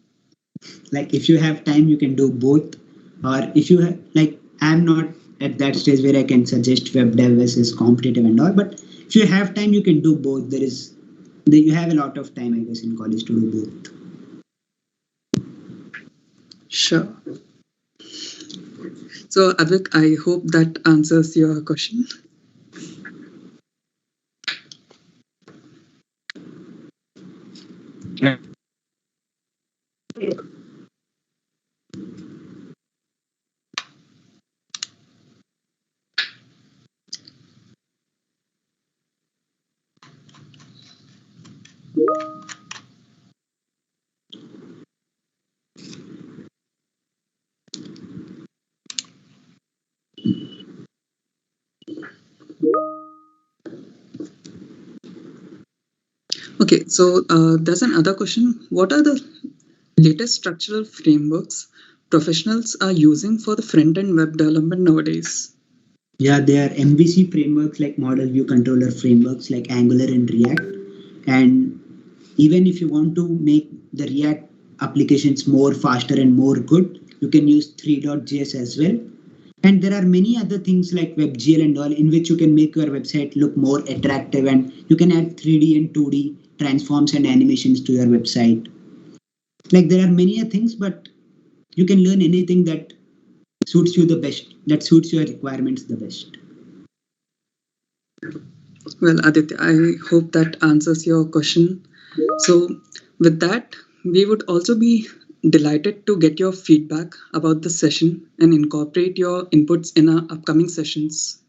Like if you have time, you can do both. Or if you have, like, I'm not at that stage where I can suggest web dev versus competitive and all, but if you have time, you can do both. You have a lot of time, I guess, in college to do both. Sure. So, Advik, I hope that answers your question. Okay, so there's another question. What are the latest structural frameworks professionals are using for the front end web development nowadays? Yeah, there are MVC frameworks, like model view controller frameworks like Angular and React. And even if you want to make the React applications more faster and more good, you can use 3.js as well. And there are many other things like WebGL and all, in which you can make your website look more attractive, and you can add 3D and 2D transforms and animations to your website. Like there are many things, but you can learn anything that suits you the best, that suits your requirements the best. Well, Aditya, I hope that answers your question. So, with that, we would also be delighted to get your feedback about the session and incorporate your inputs in our upcoming sessions.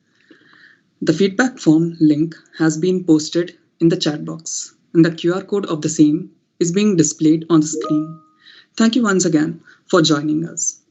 The feedback form link has been posted in the chat box, and the QR code of the same is being displayed on the screen. Thank you once again for joining us.